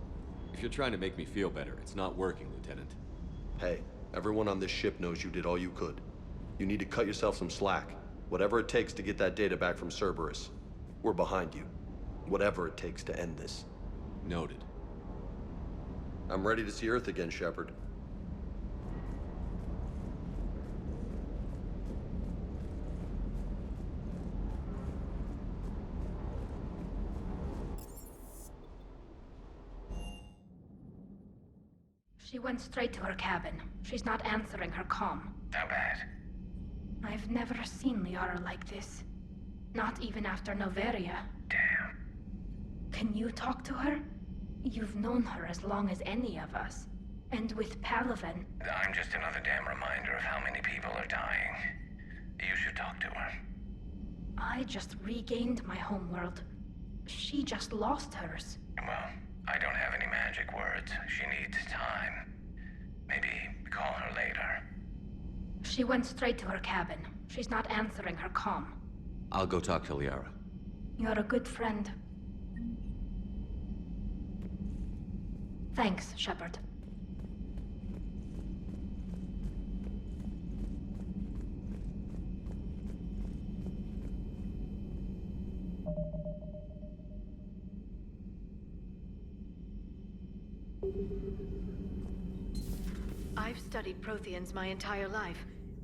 If you're trying to make me feel better, it's not working, Lieutenant. Hey, everyone on this ship knows you did all you could. You need to cut yourself some slack. Whatever it takes to get that data back from Cerberus. We're behind you. Whatever it takes to end this. Noted. I'm ready to see Earth again, Shepard. She went straight to her cabin. She's not answering her comm. How bad? I've never seen Liara like this. Not even after Noveria. Damn. Can you talk to her? You've known her as long as any of us. And with Palaven... I'm just another damn reminder of how many people are dying. You should talk to her. I just regained my homeworld. She just lost hers. Well, I don't have any magic words. She needs time. Maybe call her later. She went straight to her cabin. She's not answering her comm. I'll go talk to Liara. You're a good friend. Thanks, Shepard. I've studied Protheans my entire life.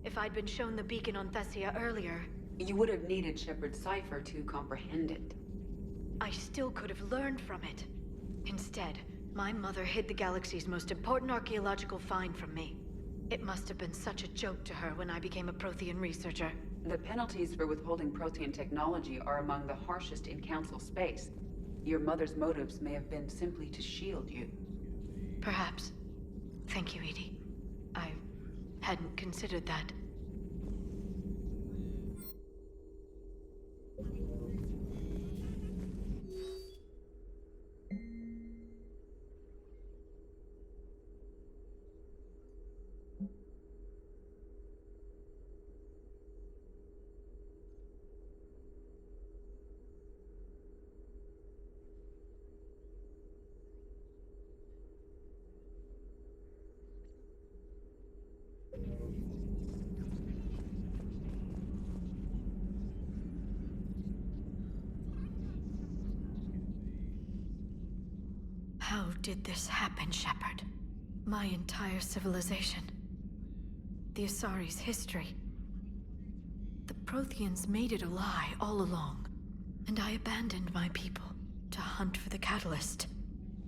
If I'd been shown the beacon on Thessia earlier... You would have needed Shepard's cipher to comprehend it. I still could have learned from it. Instead, my mother hid the galaxy's most important archaeological find from me. It must have been such a joke to her when I became a Prothean researcher. The penalties for withholding Prothean technology are among the harshest in Council space. Your mother's motives may have been simply to shield you. Perhaps. Thank you, Edie. I hadn't considered that. How did this happen, Shepard? My entire civilization. The Asari's history. The Protheans made it a lie all along, and I abandoned my people to hunt for the catalyst.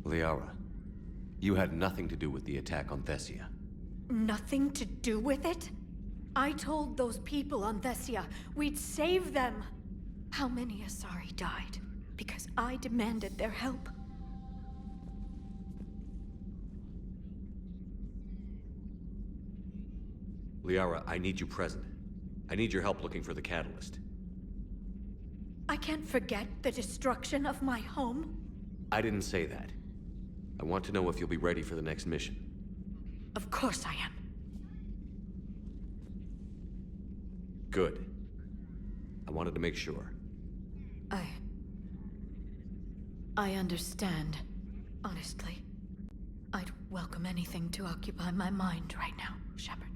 Liara, you had nothing to do with the attack on Thessia. Nothing to do with it? I told those people on Thessia we'd save them. How many Asari died because I demanded their help? Liara, I need you present. I need your help looking for the catalyst. I can't forget the destruction of my home. I didn't say that. I want to know if you'll be ready for the next mission. Of course I am. Good. I wanted to make sure. I understand. Honestly, I'd welcome anything to occupy my mind right now, Shepard.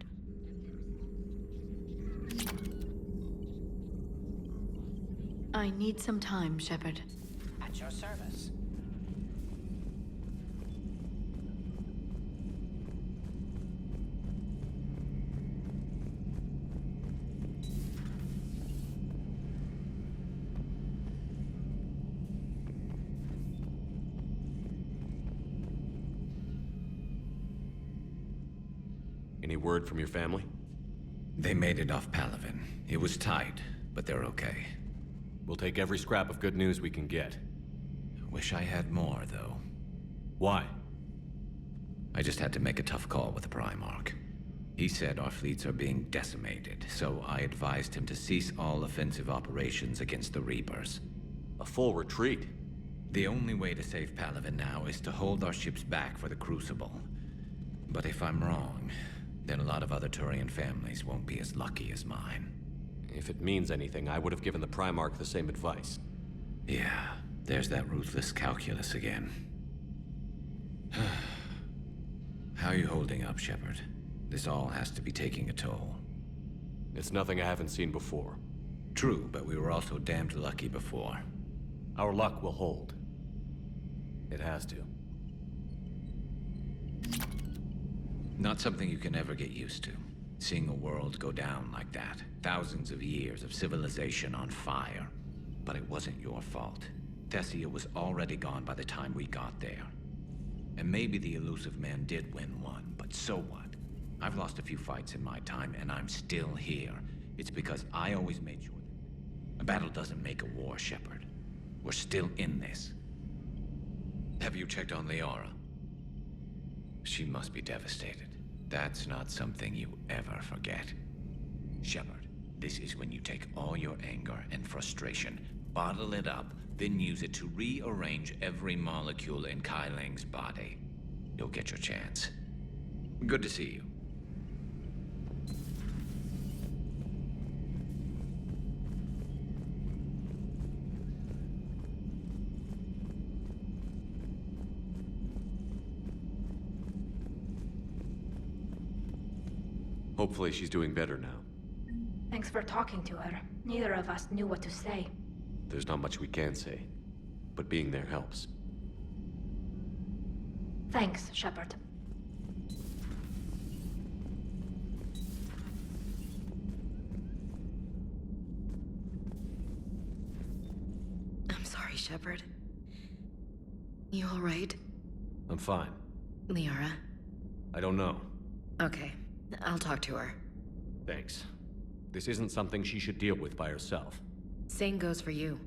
I need some time, Shepard. At your service. Any word from your family? They made it off Palaven. It was tight, but they're okay. We'll take every scrap of good news we can get. Wish I had more, though. Why? I just had to make a tough call with the Primarch. He said our fleets are being decimated, so I advised him to cease all offensive operations against the Reapers. A full retreat? The only way to save Palaven now is to hold our ships back for the Crucible. But if I'm wrong, then a lot of other Turian families won't be as lucky as mine. If it means anything, I would have given the Primarch the same advice. Yeah, there's that ruthless calculus again. How are you holding up, Shepard? This all has to be taking a toll. It's nothing I haven't seen before. True, but we were also damned lucky before. Our luck will hold. It has to. Not something you can ever get used to. Seeing a world go down like that. Thousands of years of civilization on fire. But it wasn't your fault. Thessia was already gone by the time we got there. And maybe the elusive man did win one, but so what? I've lost a few fights in my time, and I'm still here. It's because I always made sure that a battle doesn't make a war, Shepard. We're still in this. Have you checked on Liara? She must be devastated. That's not something you ever forget. Shepard, this is when you take all your anger and frustration, bottle it up, then use it to rearrange every molecule in Kai Ling's body. You'll get your chance. Good to see you. Hopefully she's doing better now. Thanks for talking to her. Neither of us knew what to say. There's not much we can say, but being there helps. Thanks, Shepard. I'm sorry, Shepard. You all right? I'm fine. Liara? I don't know. Okay, I'll talk to her. Thanks. This isn't something she should deal with by herself. Same goes for you.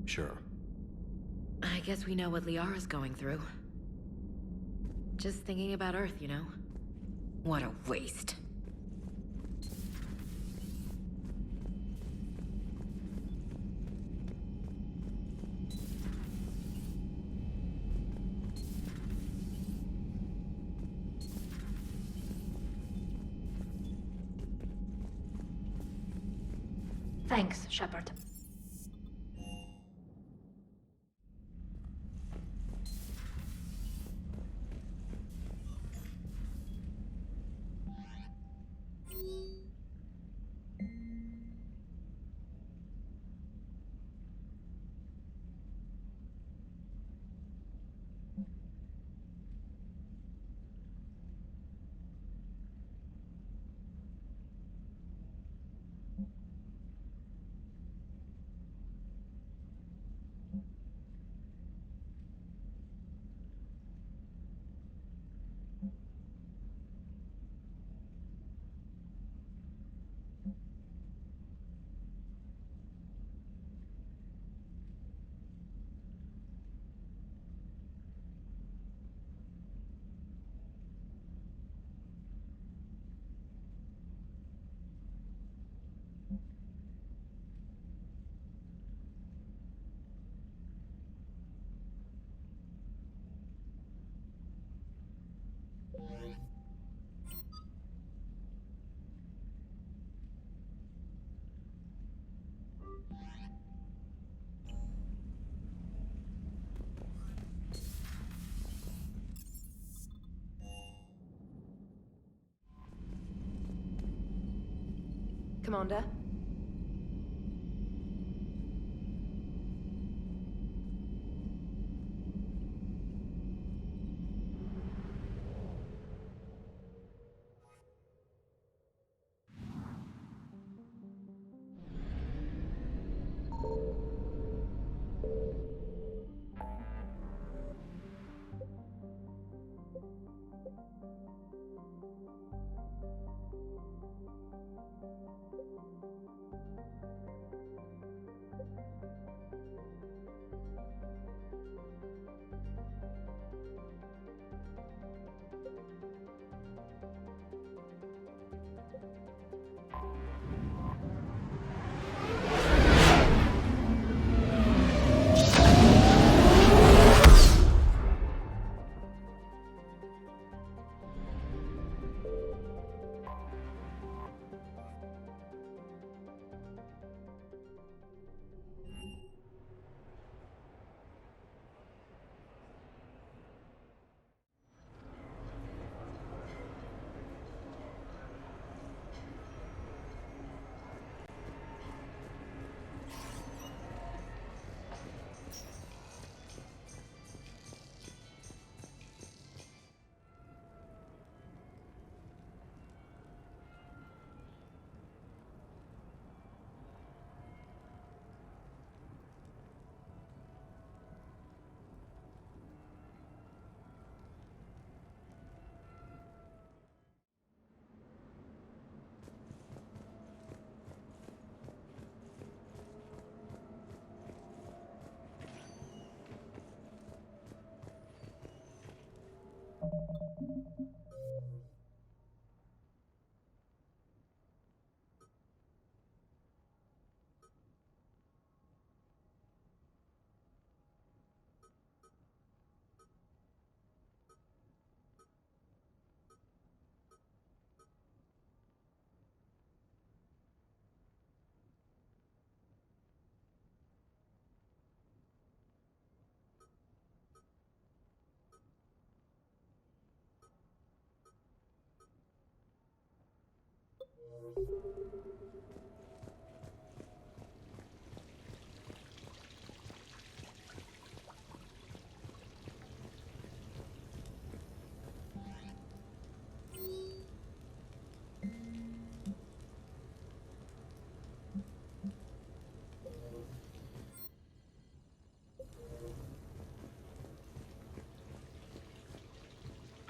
Sure. I guess we know what Liara's going through. Just thinking about Earth, you know? What a waste. Thanks, Shepard. Commander?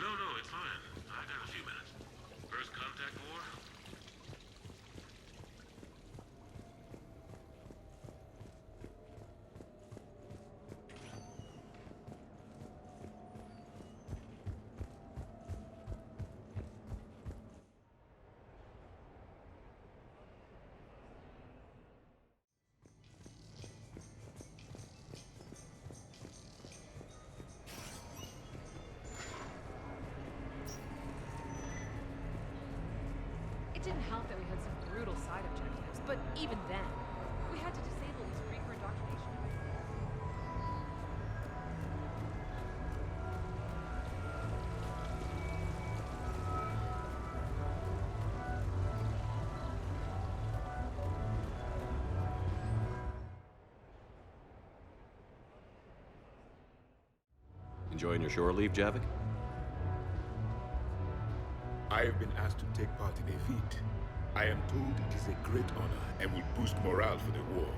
No, it's fine. I got a few minutes. First contact war? It didn't help that we had some brutal side objectives, but even then, we had to disable these Reaper indoctrination. Enjoying your shore leave, Javik? I have been asked to take part in a feat. I am told it is a great honor and will boost morale for the war.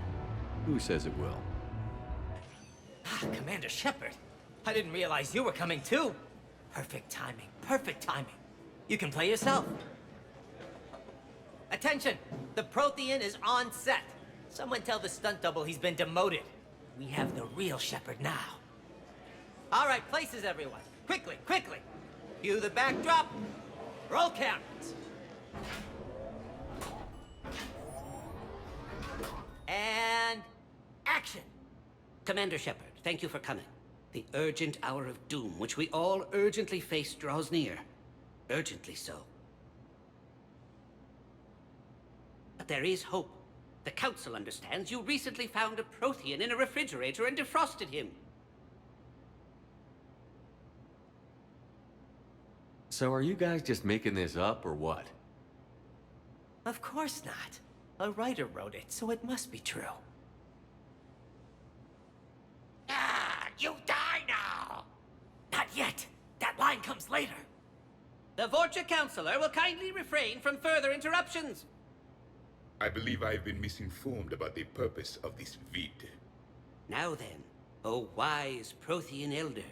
Who says it will? Commander Shepard, I didn't realize you were coming too. Perfect timing, perfect timing. You can play yourself. Attention, the Prothean is on set. Someone tell the stunt double he's been demoted. We have the real Shepard now. All right, places everyone. Quickly, quickly. Cue the backdrop. Roll cameras. And action. Commander Shepard, thank you for coming. The urgent hour of doom, which we all urgently face, draws near. Urgently so. But there is hope. The Council understands you recently found a Prothean in a refrigerator and defrosted him. So are you guys just making this up, or what? Of course not. A writer wrote it, so it must be true. Ah, you die now! Not yet. That line comes later. The Vorcha Counselor will kindly refrain from further interruptions. I believe I've been misinformed about the purpose of this vid. Now then, O wise Prothean Elder,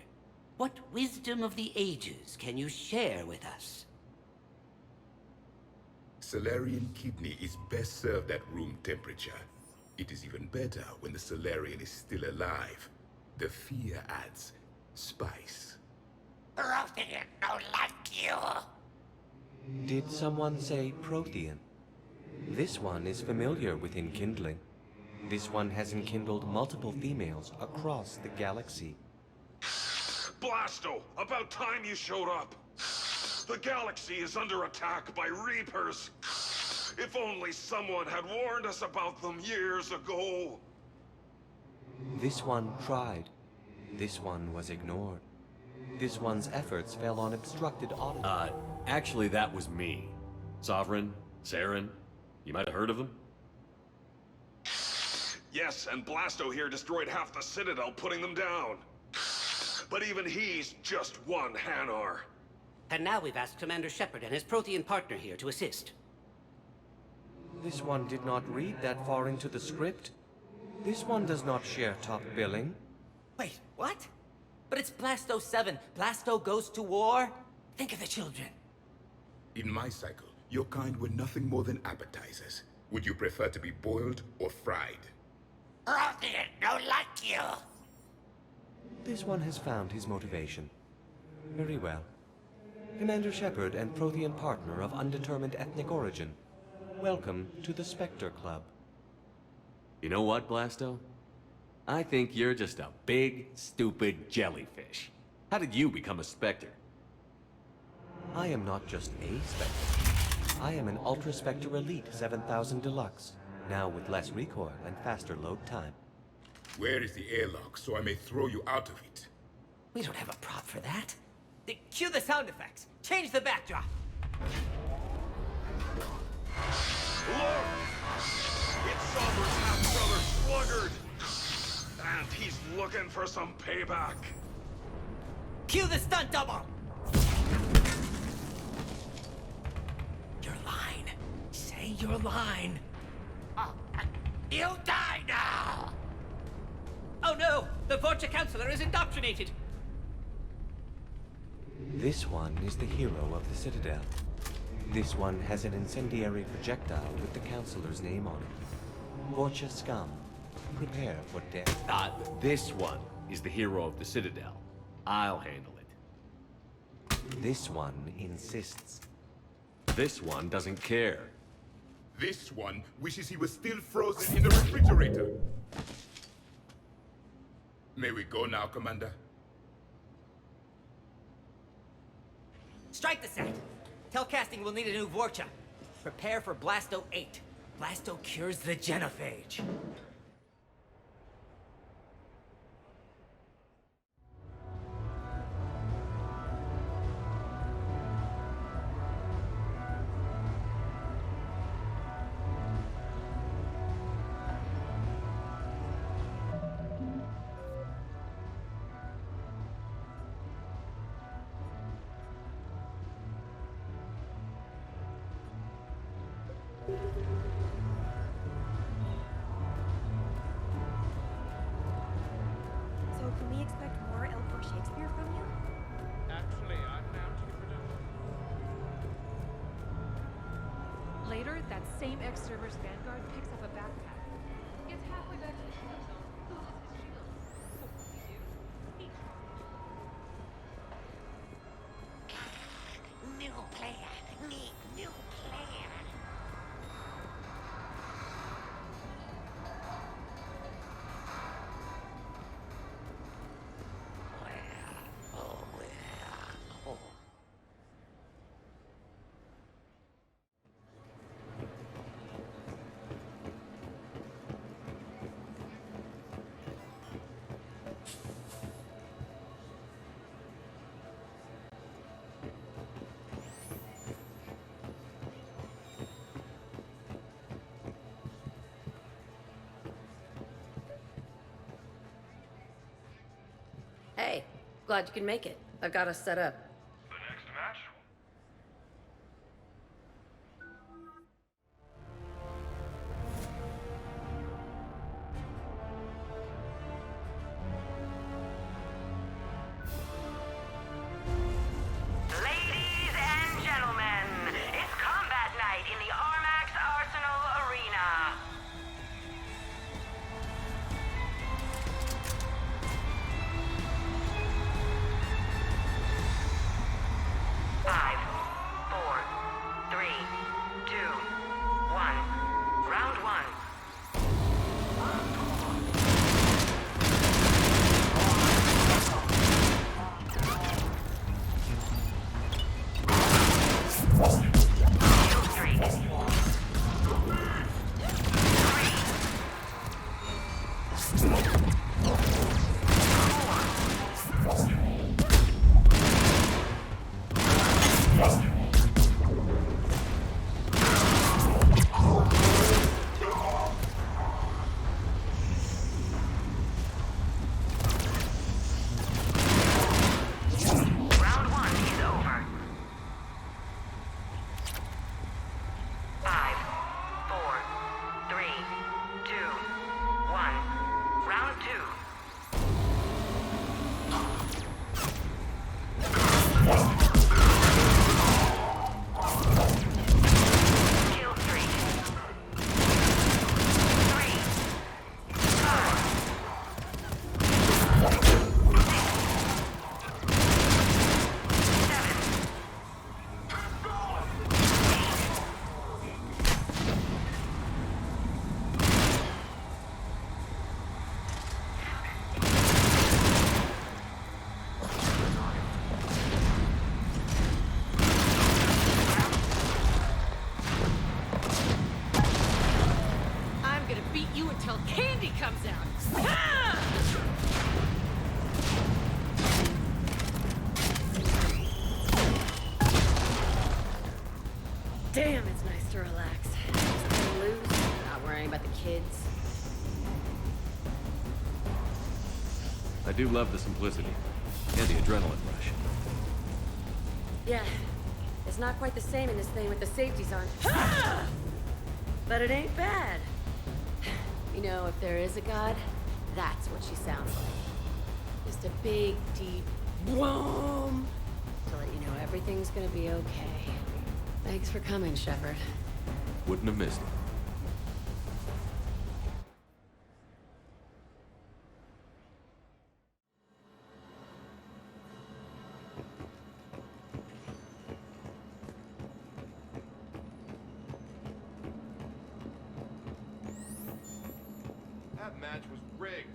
what wisdom of the ages can you share with us? Salarian kidney is best served at room temperature. It is even better when the Salarian is still alive. The fear adds spice. Prothean don't like you. Did someone say Prothean? This one is familiar with enkindling. This one has enkindled multiple females across the galaxy. Blasto, about time you showed up. The galaxy is under attack by Reapers. If only someone had warned us about them years ago. This one tried. This one was ignored. This one's efforts fell on obstructed audit. Actually that was me. Sovereign, Saren, you might have heard of them? Yes, and Blasto here destroyed half the Citadel, putting them down. But even he's just one Hanar. And now we've asked Commander Shepard and his Prothean partner here to assist. This one did not read that far into the script. This one does not share top billing. Wait, what? But it's Blasto 7. Blasto goes to war? Think of the children. In my cycle, your kind were nothing more than appetizers. Would you prefer to be boiled or fried? Prothean don't like you. This one has found his motivation. Very well. Commander Shepard and Prothean partner of undetermined ethnic origin. Welcome to the Spectre Club. You know what, Blasto? I think you're just a big, stupid jellyfish. How did you become a Spectre? I am not just a Spectre. I am an Ultra Spectre Elite 7000 Deluxe, now with less recoil and faster load time. Where is the airlock so I may throw you out of it? We don't have a prop for that. Cue the sound effects. Change the backdrop. Look! It's Somber's half-brother Sluggard! And he's looking for some payback. Cue the stunt double! Your line. Say your line. You die now! Oh no! The Vorcha Counselor is indoctrinated! This one is the hero of the Citadel. This one has an incendiary projectile with the Counselor's name on it. Vorcha scum. Prepare for death. This one is the hero of the Citadel. I'll handle it. This one insists. This one doesn't care. This one wishes he was still frozen in the refrigerator. May we go now, Commander? Strike the set. Telcasting will need a new Vorcha. Prepare for Blasto 8. Blasto cures the genophage. So can we expect more L4 Shakespeare from you? Actually, I'm down to the production. Later, that same ex-server's Vanguard picks up a backpack. Gets halfway back to the shield zone, loses his shield. So what do we do? New player. Need new player. Hey, glad you can make it. I've got us set up. The next match? Ladies and gentlemen, it's combat night in the Armax Arsenal Arena. Five, four, three, two, one. Round one. Kill streak. Round one is over. Five, four, three, two, one. Round two. Kill streak. Three, five, seven, I'm gonna beat you until candy comes out. Ah! Damn, it's nice to relax. Just letting loose, not worrying about the kids. I do love the simplicity and the adrenaline rush. Yeah, it's not quite the same in this thing with the safeties on. Ah! But it ain't bad. You know, if there is a god, that's what she sounds like. Just a big, deep boom to let you know everything's gonna be okay. Thanks for coming, Shepard. Wouldn't have missed it. That match was rigged.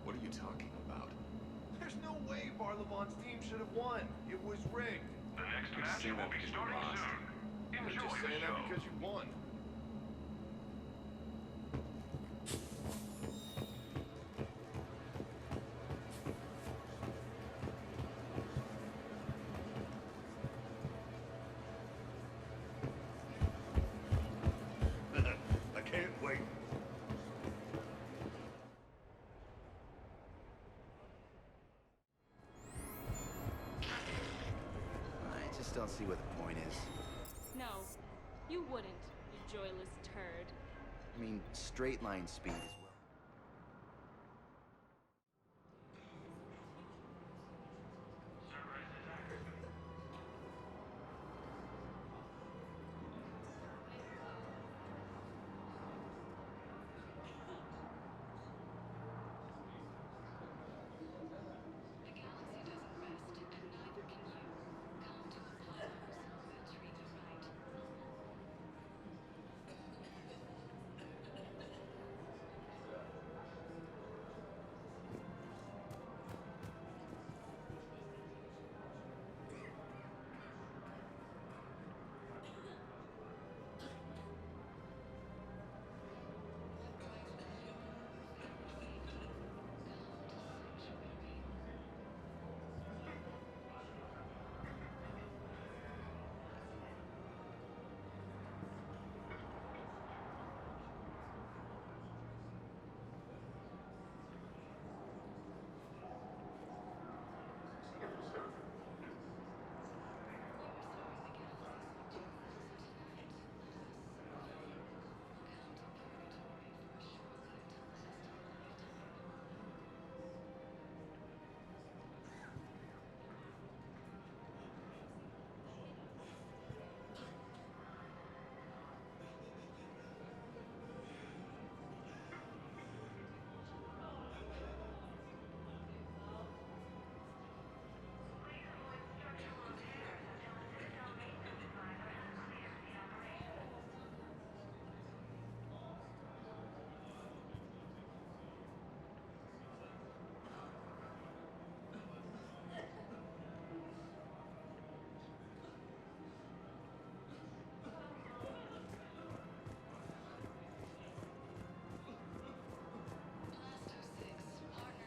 What are you talking about? There's no way Barlevon's team should have won. It was rigged. The next match will be starting soon. You're Enjoy just the saying show. that because you won. I can't wait. I just don't see what the point is. No, you wouldn't, you joyless turd. I mean, straight line speed is well.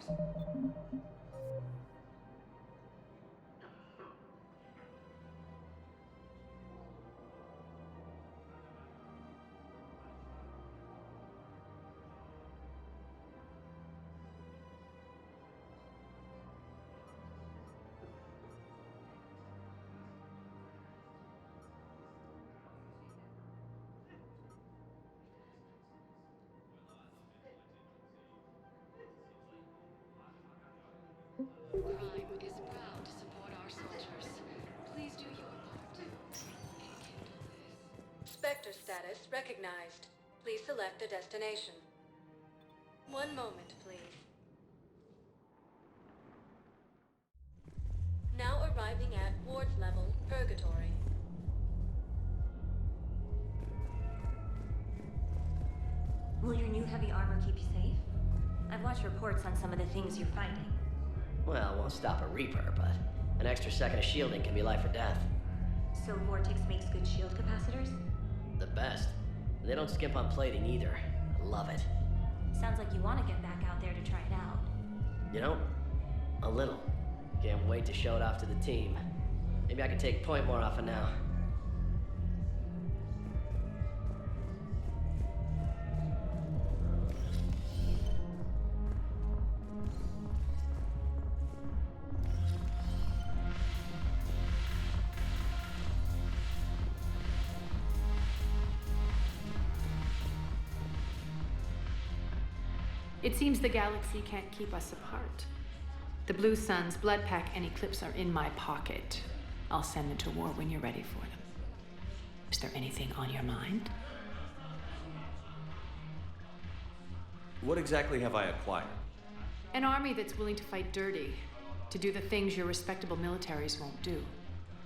Crime is proud to support our soldiers. Please do your part. Spectre status recognized. Please select a destination. One moment, please. Now arriving at Ward's level, Purgatory. Will your new heavy armor keep you safe? I've watched reports on some of the things you're finding. Well, it won't stop a Reaper, but an extra second of shielding can be life or death. So Vortex makes good shield capacitors? The best. They don't skimp on plating either. I love it. Sounds like you want to get back out there to try it out. You know, a little. Can't wait to show it off to the team. Maybe I can take point more off of now. It seems the galaxy can't keep us apart. The Blue Suns, Blood Pack, and Eclipse are in my pocket. I'll send them to war when you're ready for them. Is there anything on your mind? What exactly have I acquired? An army that's willing to fight dirty, to do the things your respectable militaries won't do.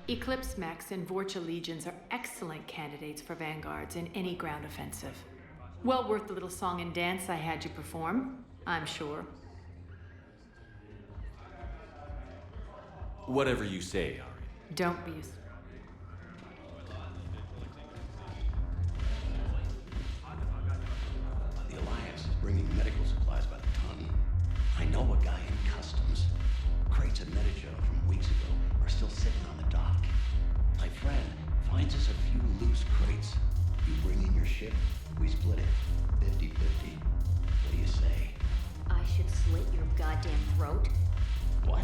Eclipse mechs and Vorcha legions are excellent candidates for vanguards in any ground offensive. Well worth the little song and dance I had you perform, I'm sure. Whatever you say, Ari. Don't be The Alliance is bringing medical supplies by the ton. I know a guy in customs. Crates of Metagel from weeks ago are still sitting on the dock. My friend finds us a few loose crates. You bring in your ship, we split it. 50-50. What do you say? I should slit your goddamn throat? What?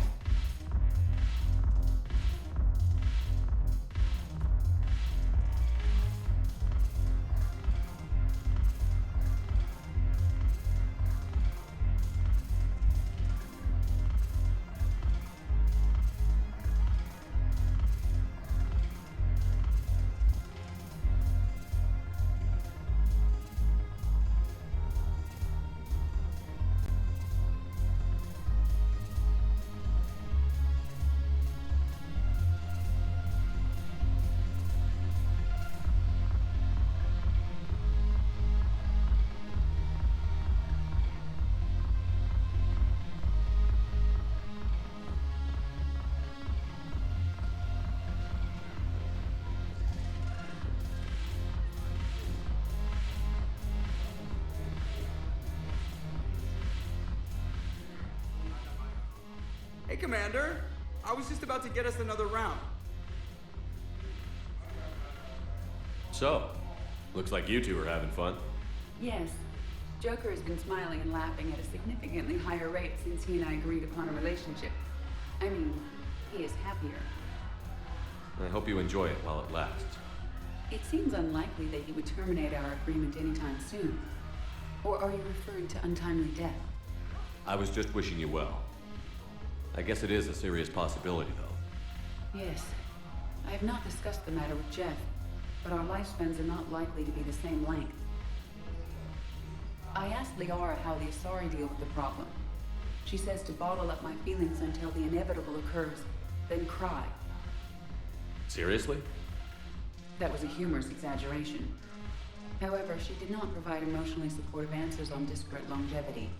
Hey, Commander. I was just about to get us another round. So, looks like you two are having fun. Yes. Joker has been smiling and laughing at a significantly higher rate since he and I agreed upon a relationship. I mean, he is happier. I hope you enjoy it while it lasts. It seems unlikely that he would terminate our agreement anytime soon. Or are you referring to untimely death? I was just wishing you well. I guess it is a serious possibility, though. Yes. I have not discussed the matter with Jeff, but our lifespans are not likely to be the same length. I asked Liara how the Asari deal with the problem. She says to bottle up my feelings until the inevitable occurs, then cry. Seriously? That was a humorous exaggeration. However, she did not provide emotionally supportive answers on disparate longevity.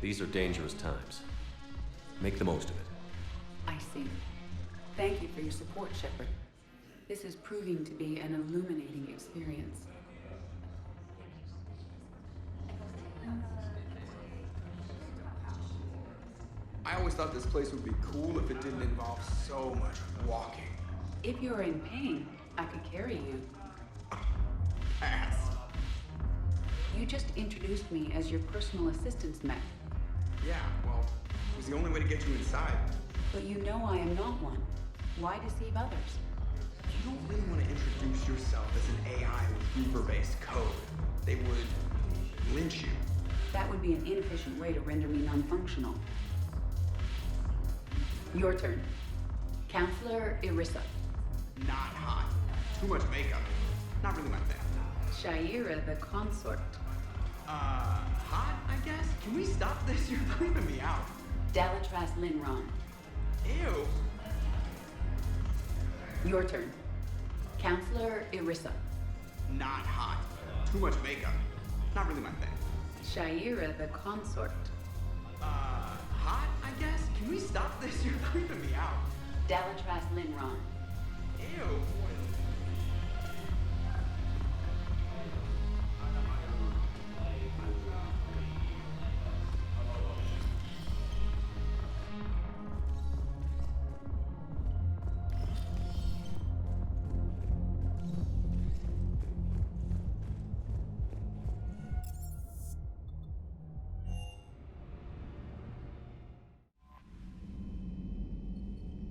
These are dangerous times. Make the most of it. I see. Thank you for your support, Shepard. This is proving to be an illuminating experience. I always thought this place would be cool if it didn't involve so much walking. If you're in pain, I could carry you. Ass. You just introduced me as your personal assistance mech. Yeah, well, it was the only way to get you inside. But you know I am not one. Why deceive others? You don't really want to introduce yourself as an AI with Reaper-based code. They would lynch you. That would be an inefficient way to render me non-functional. Your turn. Counselor Irissa. Not hot. Too much makeup. Not really my thing. Shaira the consort. Hot, I guess? Can we stop this? You're creeping me out. Dalatras Linron. Ew. Your turn. Counselor Irissa. Not hot. Too much makeup. Not really my thing. Shaira the consort. Hot, I guess? Can we stop this? You're creeping me out. Dalatras Linron. Ew.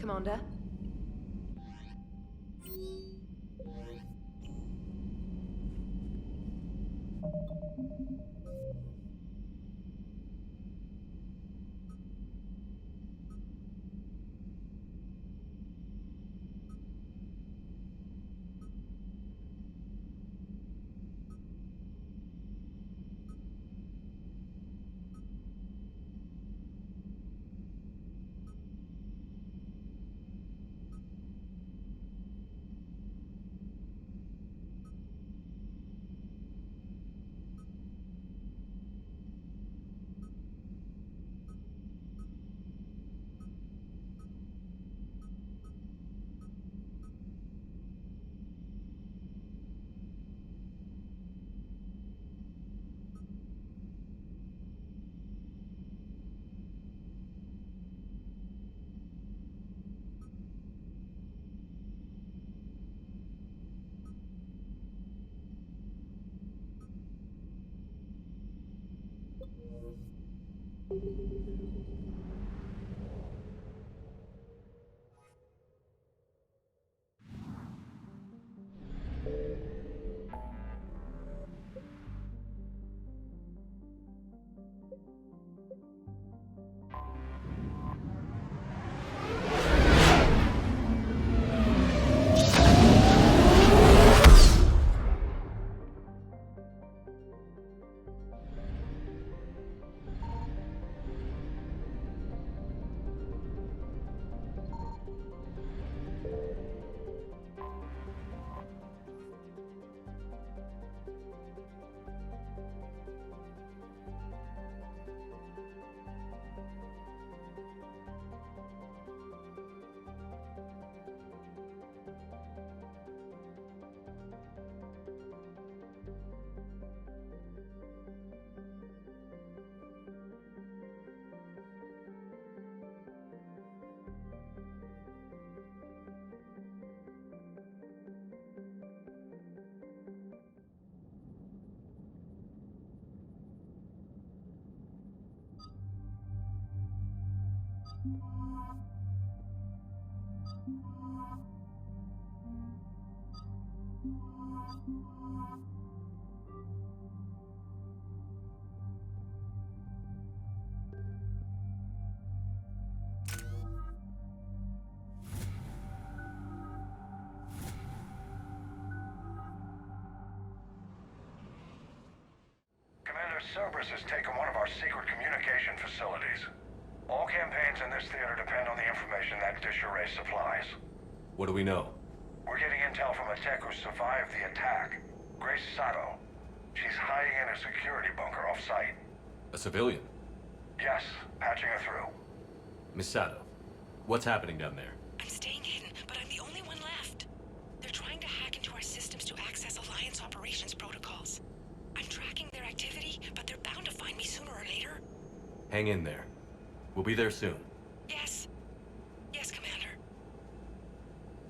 Commander? Cerberus has taken one of our secret communication facilities. All campaigns in this theater depend on the information that dish array supplies. What do we know? We're getting intel from a tech who survived the attack. Grace Sato. She's hiding in a security bunker off-site. A civilian? Yes, patching her through. Miss Sato, what's happening down there? I'm staying hidden, but I'm the only one left. They're trying to hack into our systems to access Alliance operations protocols. I'm tracking their activity, but they're bound to find me sooner or later. Hang in there. We'll be there soon.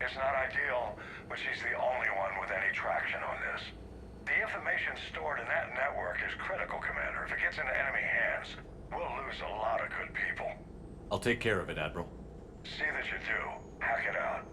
It's not ideal, but she's the only one with any traction on this. The information stored in that network is critical, Commander. If it gets into enemy hands, we'll lose a lot of good people. I'll take care of it, Admiral. See that you do. Hack it out.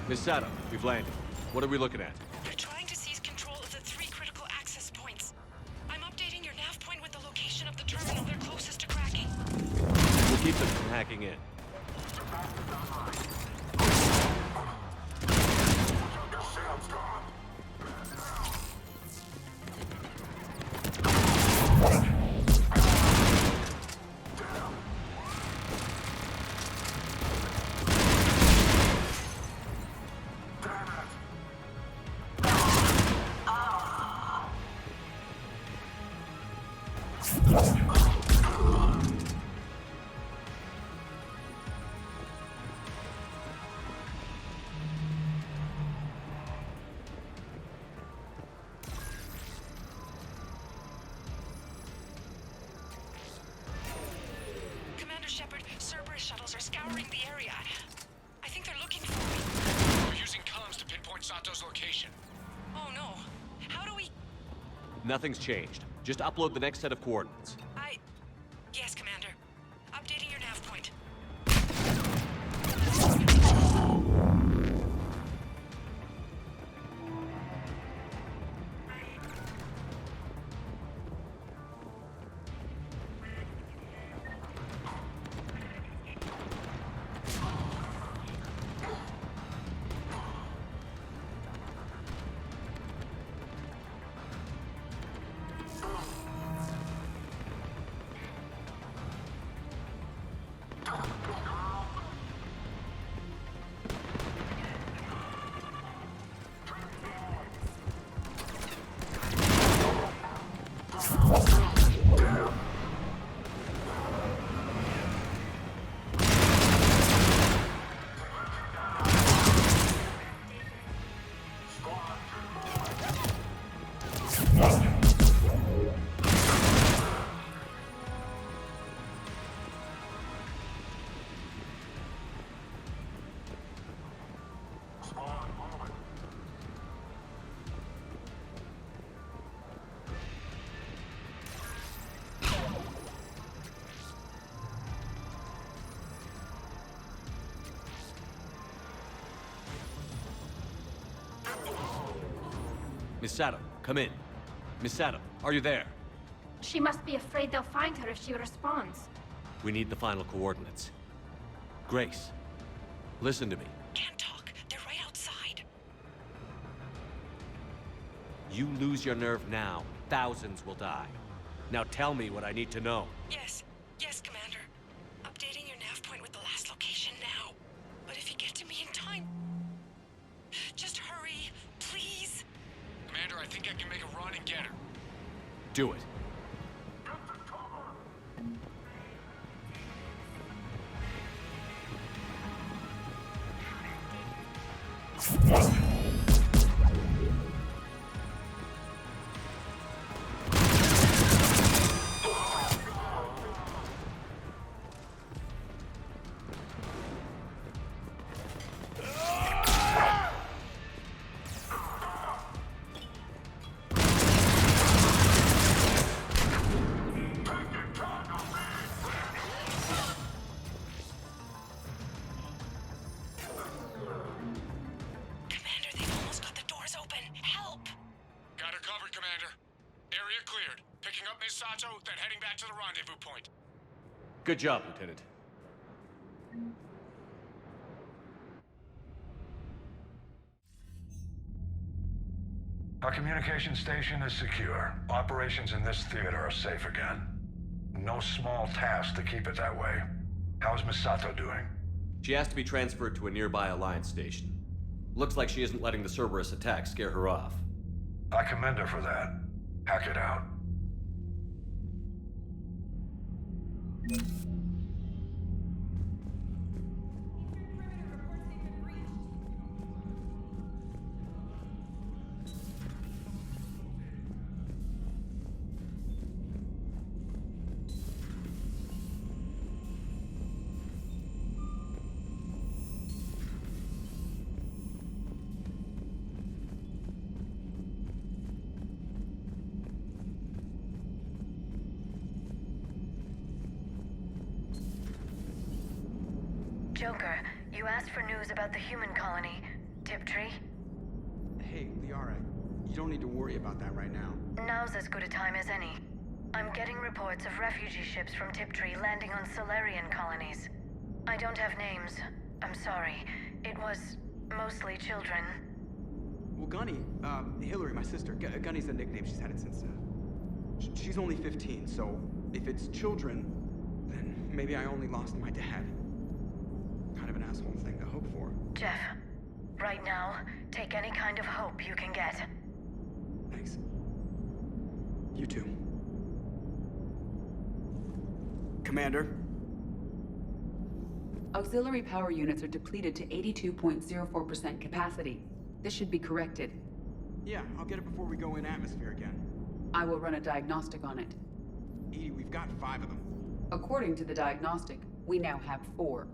Miss Sato, we've landed. What are we looking at? We're trying to seize control of the 3 critical access points. I'm updating your nav point with the location of the terminal they're closest to cracking. We'll keep them from hacking in. Shepard, Cerberus shuttles are scouring the area. I think they're looking for me. We're using comms to pinpoint Sato's location. Oh no. How do we... Nothing's changed. Just upload the next set of coordinates. Yes, Commander. Updating your nav point. Miss Sato, come in. Miss Sato, are you there? She must be afraid they'll find her if she responds. We need the final coordinates. Grace, listen to me. Can't talk. They're right outside. You lose your nerve now, thousands will die. Now tell me what I need to know. Yes. Yes, Commander. Updating your nav point with the last location now. But if you get to me in time... Just hurry, please. Commander, I think I can make a run and get her. Do it. Then heading back to the rendezvous point. Good job, Lieutenant. Our communication station is secure. Operations in this theater are safe again. No small task to keep it that way. How's Miss Sato doing? She has to be transferred to a nearby Alliance station. Looks like she isn't letting the Cerberus attack scare her off. I commend her for that. Hack it out. Joker, you asked for news about the human colony, Tiptree. Hey, Liara, you don't need to worry about that right now. Now's as good a time as any. I'm getting reports of refugee ships from Tiptree landing on Solarian colonies. I don't have names. I'm sorry. It was mostly children. Well, Gunny, Hillary, my sister, Gunny's the nickname she's had it since, she's only 15, so if it's children, then maybe I only lost my dad. Kind of an asshole thing to hope for. Jeff, right now, take any kind of hope you can get. Thanks. You too. Commander? Auxiliary power units are depleted to 82.04% capacity. This should be corrected. Yeah, I'll get it before we go in atmosphere again. I will run a diagnostic on it. Edie, we've got 5 of them. According to the diagnostic, we now have 4.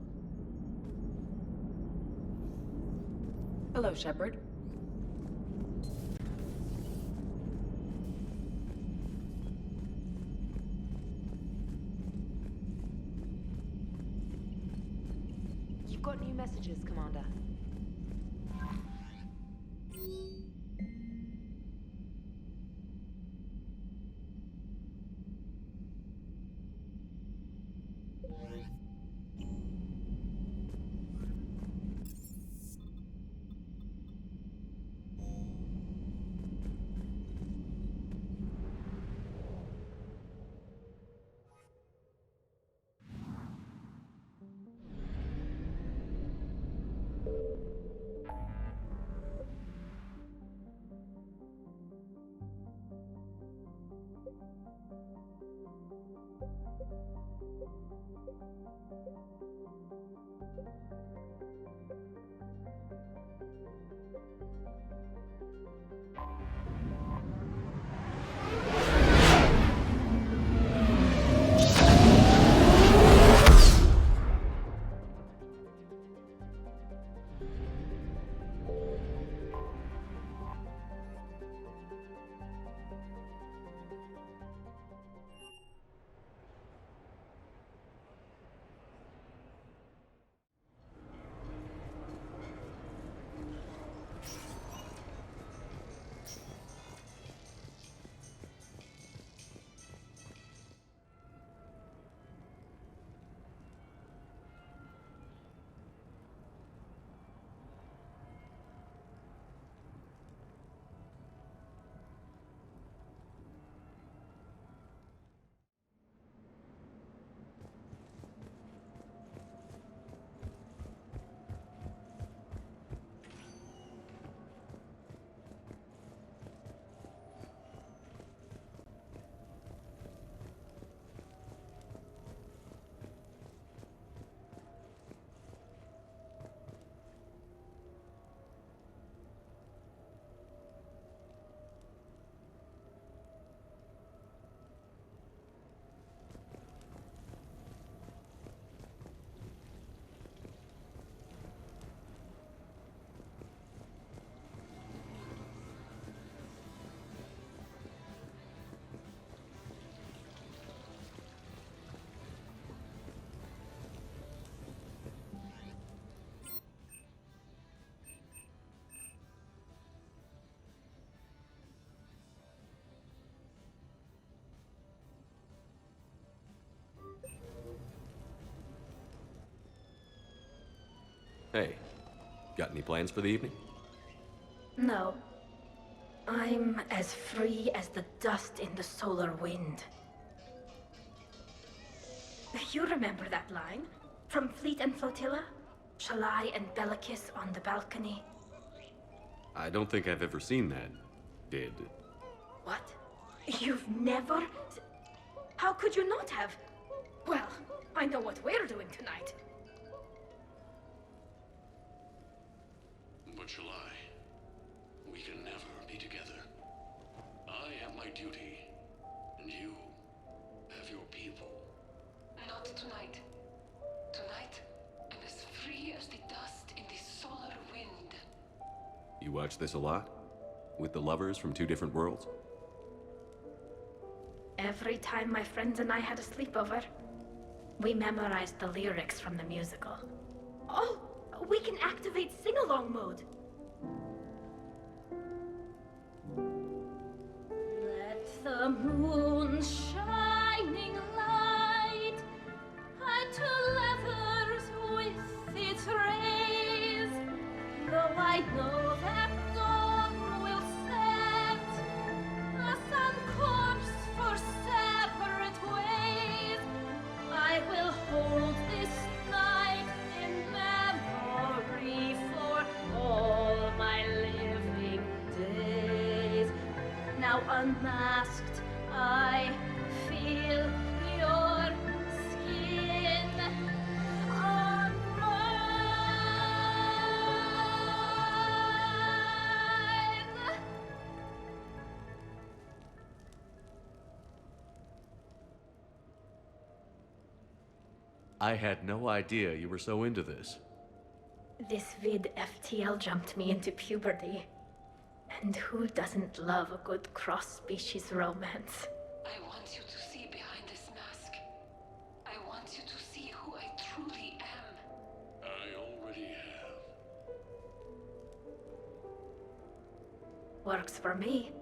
Hello, Shepard. You've got new messages, Commander. Hey, got any plans for the evening? No. I'm as free as the dust in the solar wind. You remember that line? From Fleet and Flotilla? Shalai and Bellicus on the balcony? I don't think I've ever seen that. Did. What? You've never... How could you not have? Well, I know what we're doing tonight. But shall I? We can never be together. I have my duty, and you have your people. Not tonight. Tonight, I'm as free as the dust in the solar wind. You watch this a lot? With the lovers from two different worlds? Every time my friends and I had a sleepover, we memorized the lyrics from the musical. Oh, we can activate sing-along mode. Let the moon shining light add to leathers with its rays. Though I know that dawn will set us on course for separate ways, I will hold this night in memory for all my living days. Now unmasked, I feel your skin on mine. I had no idea you were so into this. This vid FTL jumped me into puberty. And who doesn't love a good cross-species romance? I want you to see behind this mask. I want you to see who I truly am. I already have. Works for me.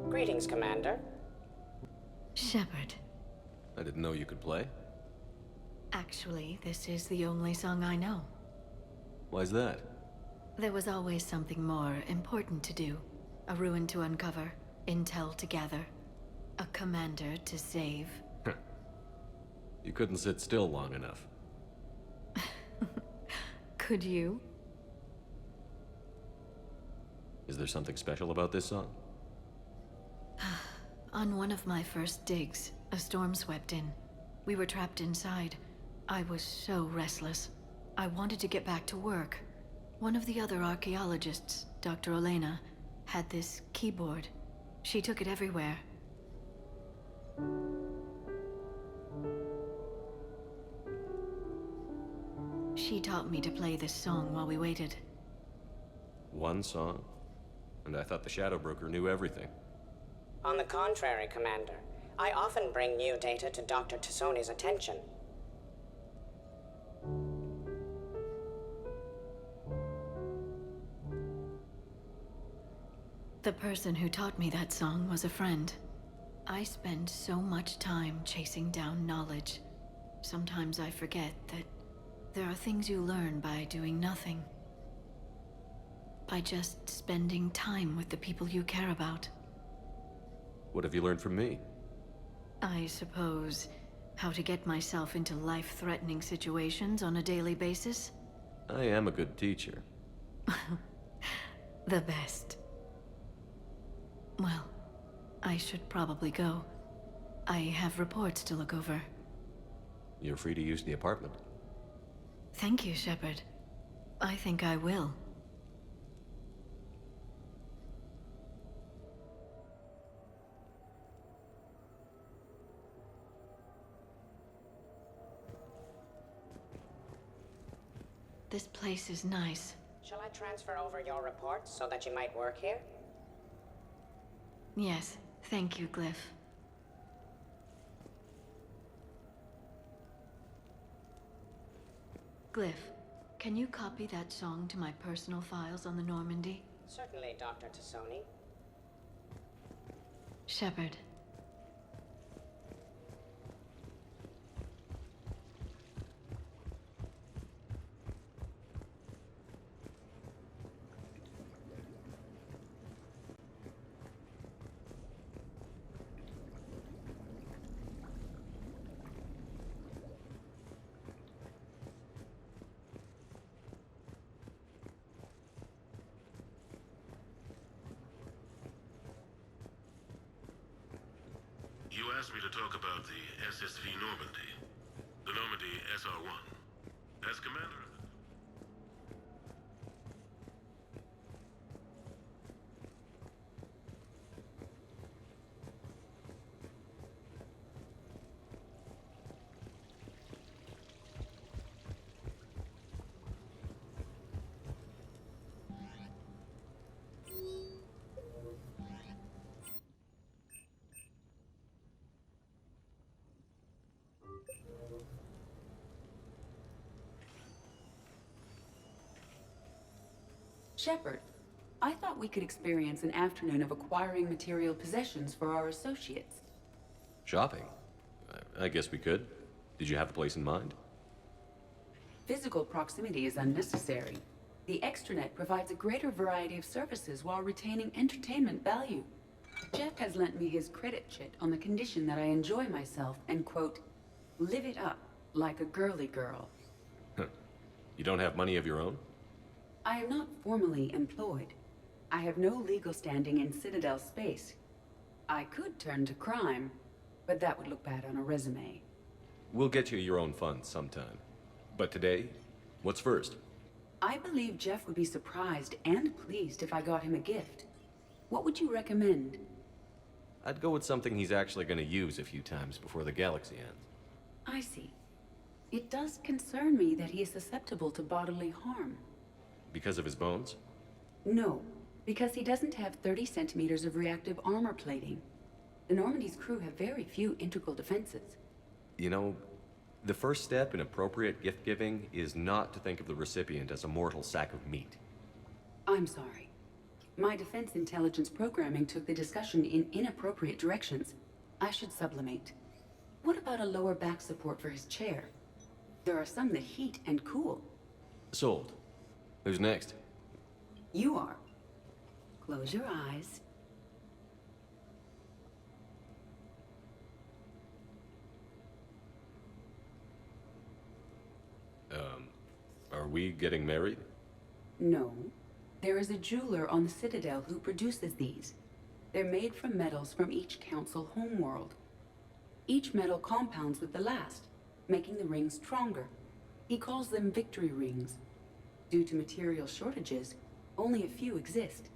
Greetings, Commander. Shepard. I didn't know you could play. Actually, this is the only song I know. Why's that? There was always something more important to do. A ruin to uncover, intel to gather, a commander to save. You couldn't sit still long enough. Could you? Is there something special about this song? On one of my first digs, a storm swept in. We were trapped inside. I was so restless. I wanted to get back to work. One of the other archaeologists, Dr. Elena, had this keyboard. She took it everywhere. She taught me to play this song while we waited. One song? And I thought the Shadow Broker knew everything. On the contrary, Commander. I often bring new data to Dr. Tassoni's attention. The person who taught me that song was a friend. I spend so much time chasing down knowledge. Sometimes I forget that there are things you learn by doing nothing. By just spending time with the people you care about. What have you learned from me? I suppose how to get myself into life-threatening situations on a daily basis? I am a good teacher. The best. Well, I should probably go. I have reports to look over. You're free to use the apartment. Thank you, Shepard. I think I will. This place is nice. Shall I transfer over your reports so that you might work here? Yes, thank you, Glyph. Glyph, can you copy that song to my personal files on the Normandy? Certainly, Dr. Tassoni. Shepard. You asked me to talk about the SSV Normandy. The Normandy SR-1. As commander of the... Shepard, I thought we could experience an afternoon of acquiring material possessions for our associates. Shopping? I guess we could. Did you have a place in mind? Physical proximity is unnecessary. The extranet provides a greater variety of services while retaining entertainment value. Jeff has lent me his credit chit on the condition that I enjoy myself and, quote, live it up like a girly girl. You don't have money of your own? I am not formally employed. I have no legal standing in Citadel space. I could turn to crime, but that would look bad on a resume. We'll get you your own funds sometime. But today, what's first? I believe Jeff would be surprised and pleased if I got him a gift. What would you recommend? I'd go with something he's actually going to use a few times before the galaxy ends. I see. It does concern me that he is susceptible to bodily harm. Because of his bones? No, because he doesn't have 30 centimeters of reactive armor plating. The Normandy's crew have very few integral defenses. You know, the first step in appropriate gift-giving is not to think of the recipient as a mortal sack of meat. I'm sorry. My defense intelligence programming took the discussion in inappropriate directions. I should sublimate. What about a lower back support for his chair? There are some that heat and cool. Sold. Who's next? You are. Close your eyes. Are we getting married? No. There is a jeweler on the Citadel who produces these. They're made from metals from each council homeworld. Each metal compounds with the last, making the rings stronger. He calls them victory rings. Due to material shortages, only a few exist.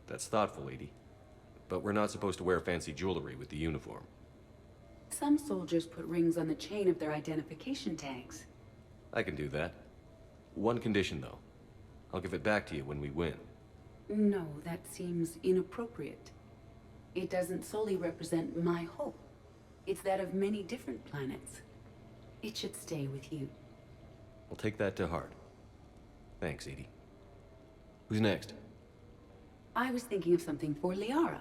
That's thoughtful, Edie. But we're not supposed to wear fancy jewelry with the uniform. Some soldiers put rings on the chain of their identification tags. I can do that. One condition, though. I'll give it back to you when we win. No, that seems inappropriate. It doesn't solely represent my hope. It's that of many different planets. It should stay with you. I'll take that to heart. Thanks, Edie. Who's next? I was thinking of something for Liara.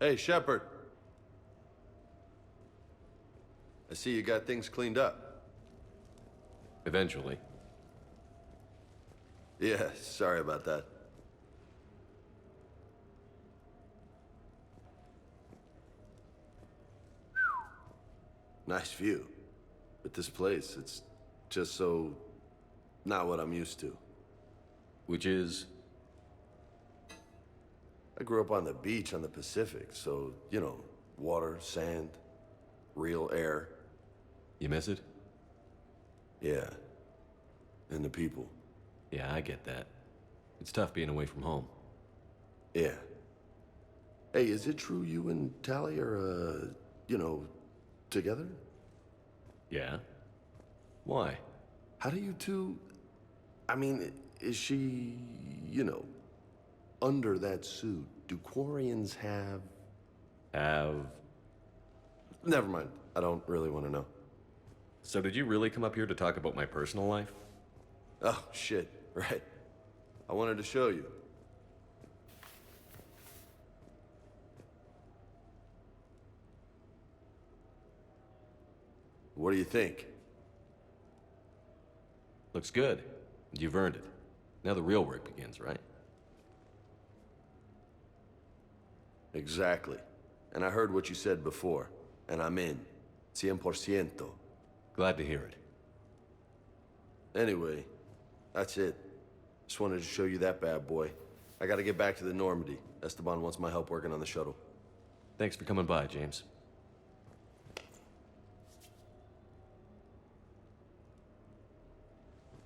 Hey, Shepard. I see you got things cleaned up. Eventually. Yeah, sorry about that. Nice view. But this place, it's just so Not what I'm used to. Which is? I grew up on the beach on the Pacific, so, you know, water, sand, real air. You miss it? Yeah. And the people. Yeah, I get that. It's tough being away from home. Yeah. Hey, is it true you and Tali are, you know, together? Yeah? Why? How do you two... I mean, is she, you know, under that suit? Do Quarians have... Never mind. I don't really want to know. So did you really come up here to talk about my personal life? Oh, shit. Right. I wanted to show you. What do you think? Looks good. You've earned it. Now the real work begins, right? Exactly. And I heard what you said before, and I'm in. 100%. Glad to hear it. Anyway, that's it. Just wanted to show you that bad boy. I gotta get back to the Normandy. Esteban wants my help working on the shuttle. Thanks for coming by, James.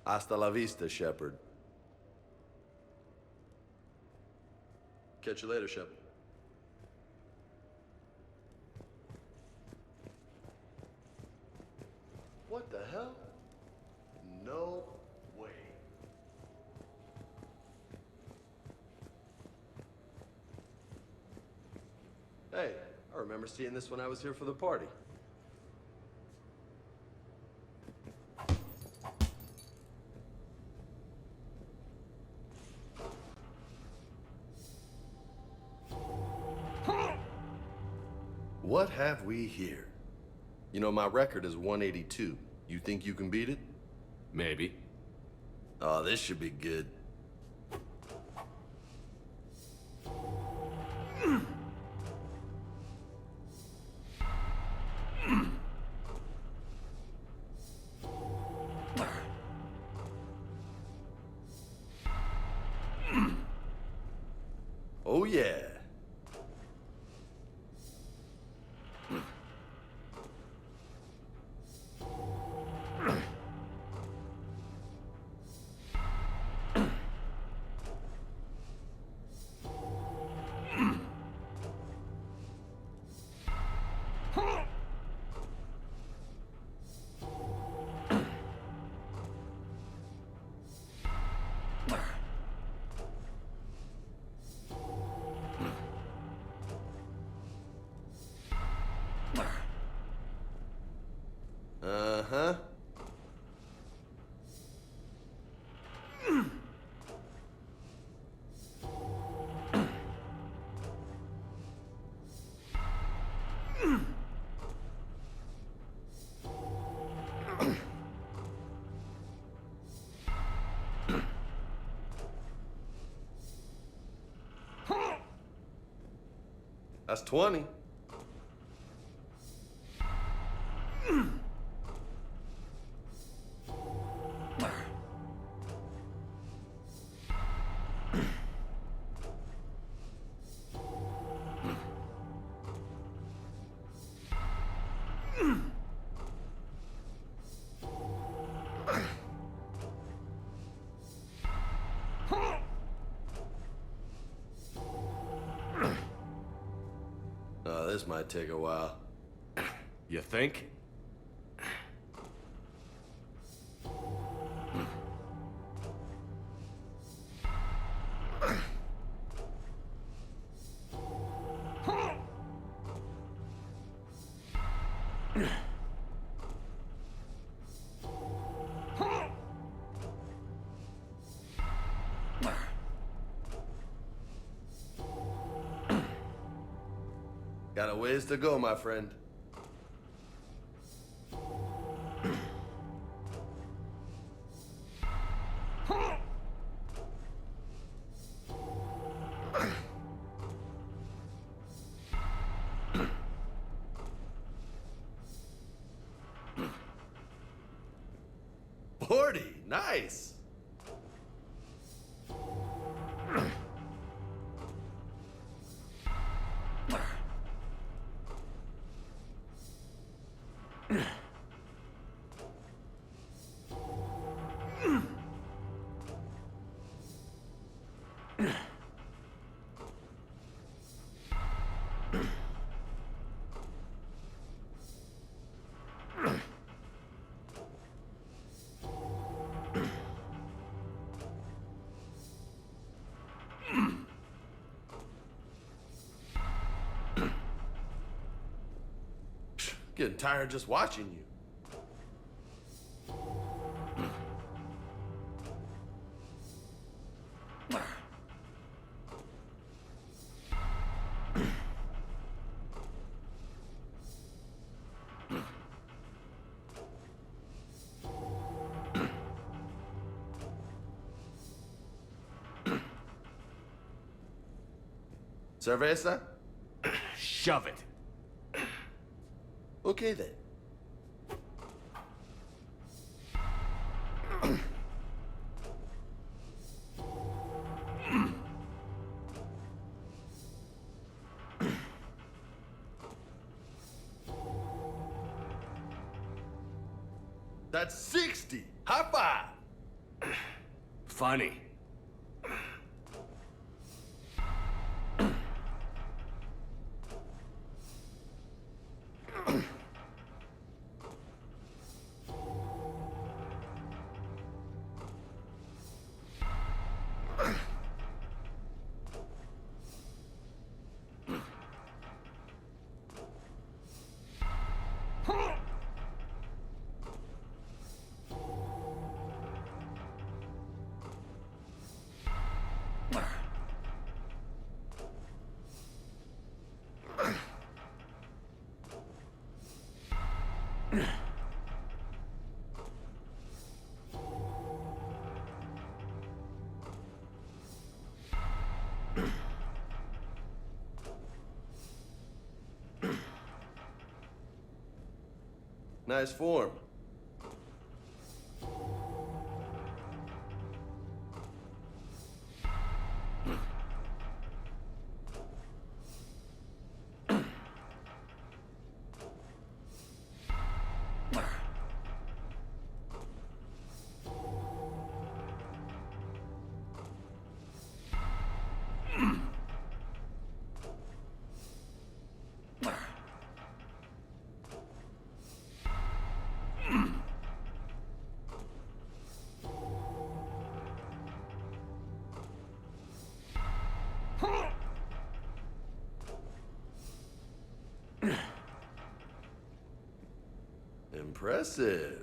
Hasta la vista, Shepard. Catch you later, Shepard. What the hell? No way. Hey, I remember seeing this when I was here for the party. What have we here? You know, my record is 182. You think you can beat it? Maybe. Oh, this should be good. Oh, yeah. Uh-huh. That's 20. This might take a while. You think? Got a ways to go, my friend. Nice! Getting tired just watching you. Cerveza? Shove it. Okay then. That's 60. High five. Funny. Nice form. Impressive.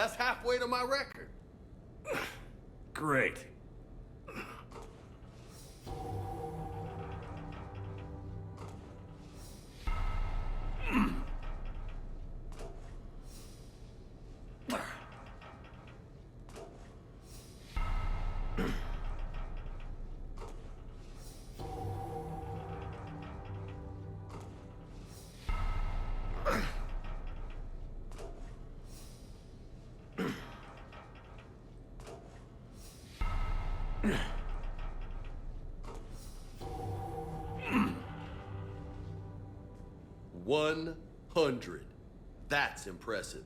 That's halfway to my record. Great. $100. That's impressive.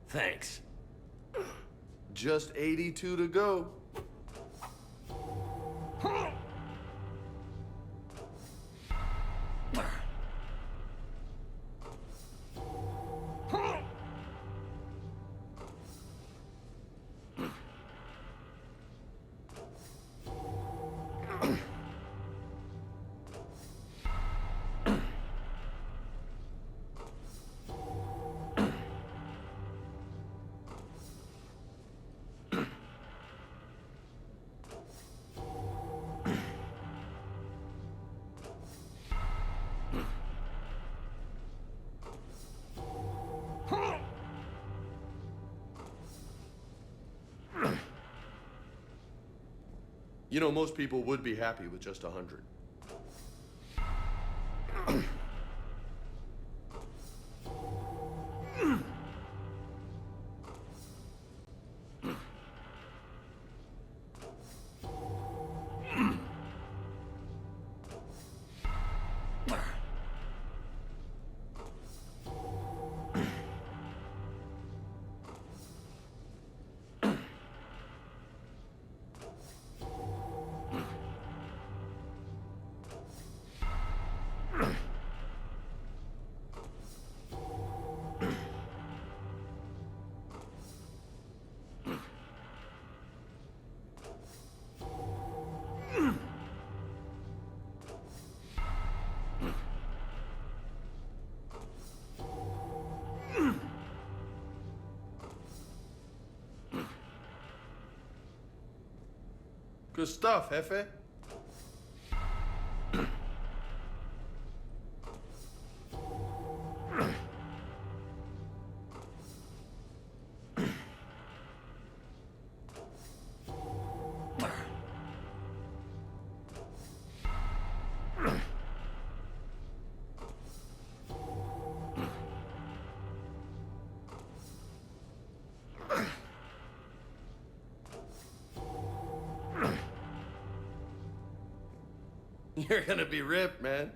Thanks. Just 82 to go. You know, most people would be happy with just 100. Good stuff, Jefe. You're gonna be ripped, man.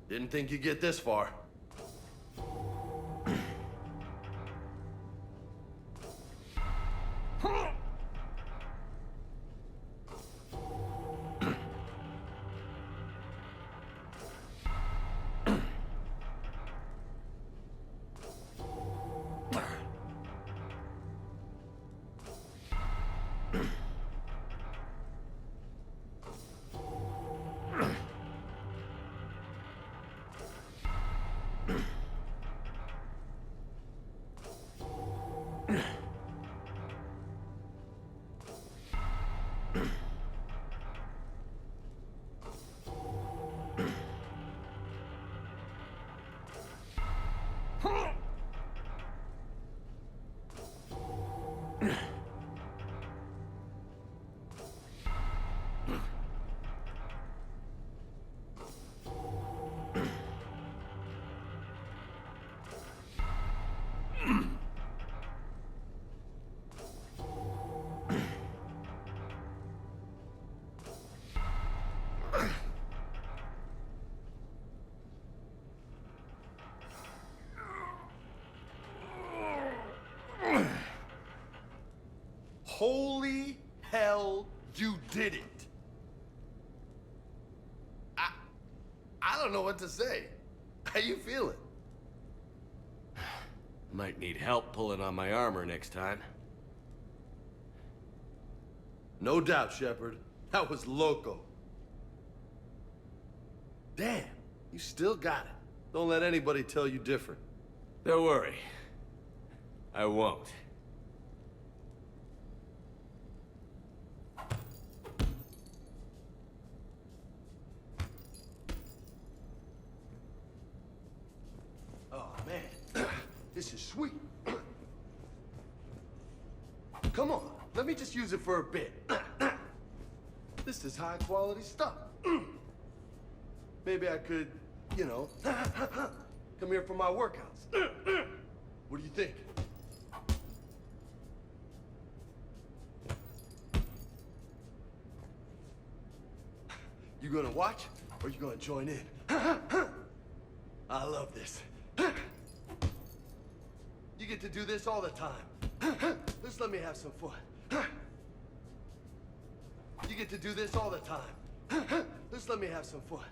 Didn't think you'd get this far. Holy hell, you did it! I don't know what to say. How you feeling? Might need help pulling on my armor next time. No doubt, Shepard. That was loco. Damn, you still got it. Don't let anybody tell you different. Don't worry. I won't. Oh, man. This is sweet. Come on, let me just use it for a bit. This is high quality stuff. Maybe I could, you know, come here for my workouts. What do you think? You gonna watch or you gonna join in? I love this. You get to do this all the time. Just let me have some fun. You get to do this all the time. Just let me have some fun.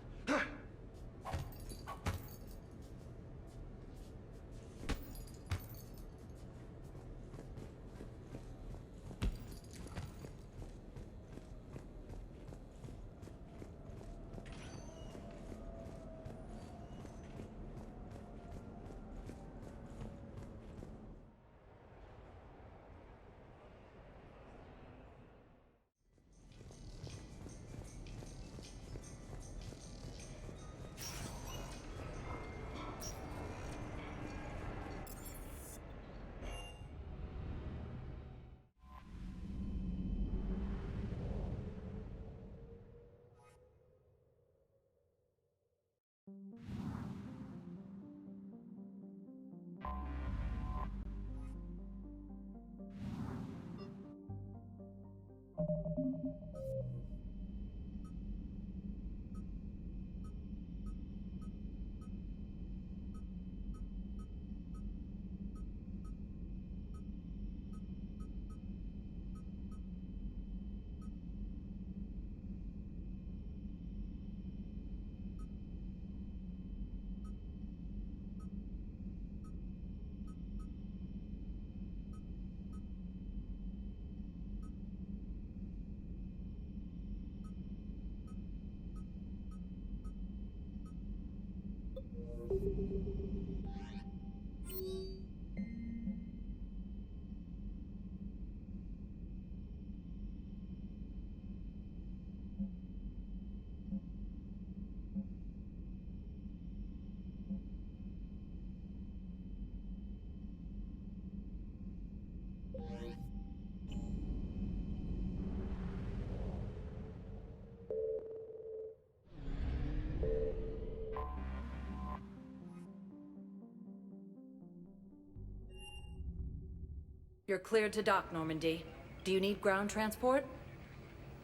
You're cleared to dock, Normandy. Do you need ground transport?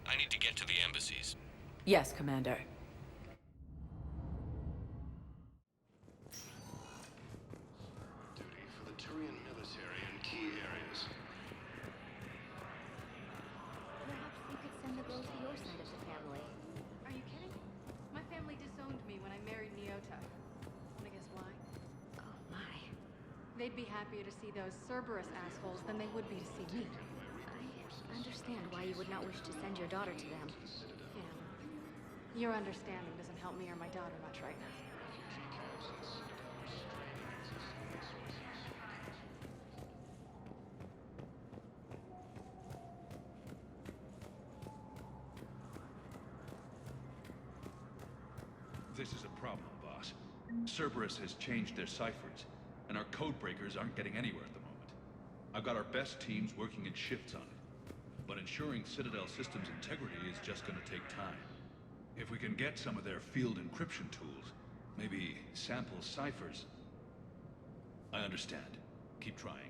I need to get to the embassies. Yes, Commander. Duty for the Turian military in key areas. Perhaps you could send the girl to your side of the family. Are you kidding? My family disowned me when I married Nyota. Wanna guess why? Oh my. They'd be happier to see those Cerberus assholes than they would be to see me. I understand why you would not wish to send your daughter to them. Yeah. Your understanding doesn't help me or my daughter much right now. This is a problem, boss. Cerberus has changed their ciphers, and our code breakers aren't getting anywhere at the moment. I've got our best teams working in shifts on it, but ensuring Citadel systems integrity is just gonna take time. If we can get some of their field encryption tools, maybe sample ciphers. I understand. Keep trying.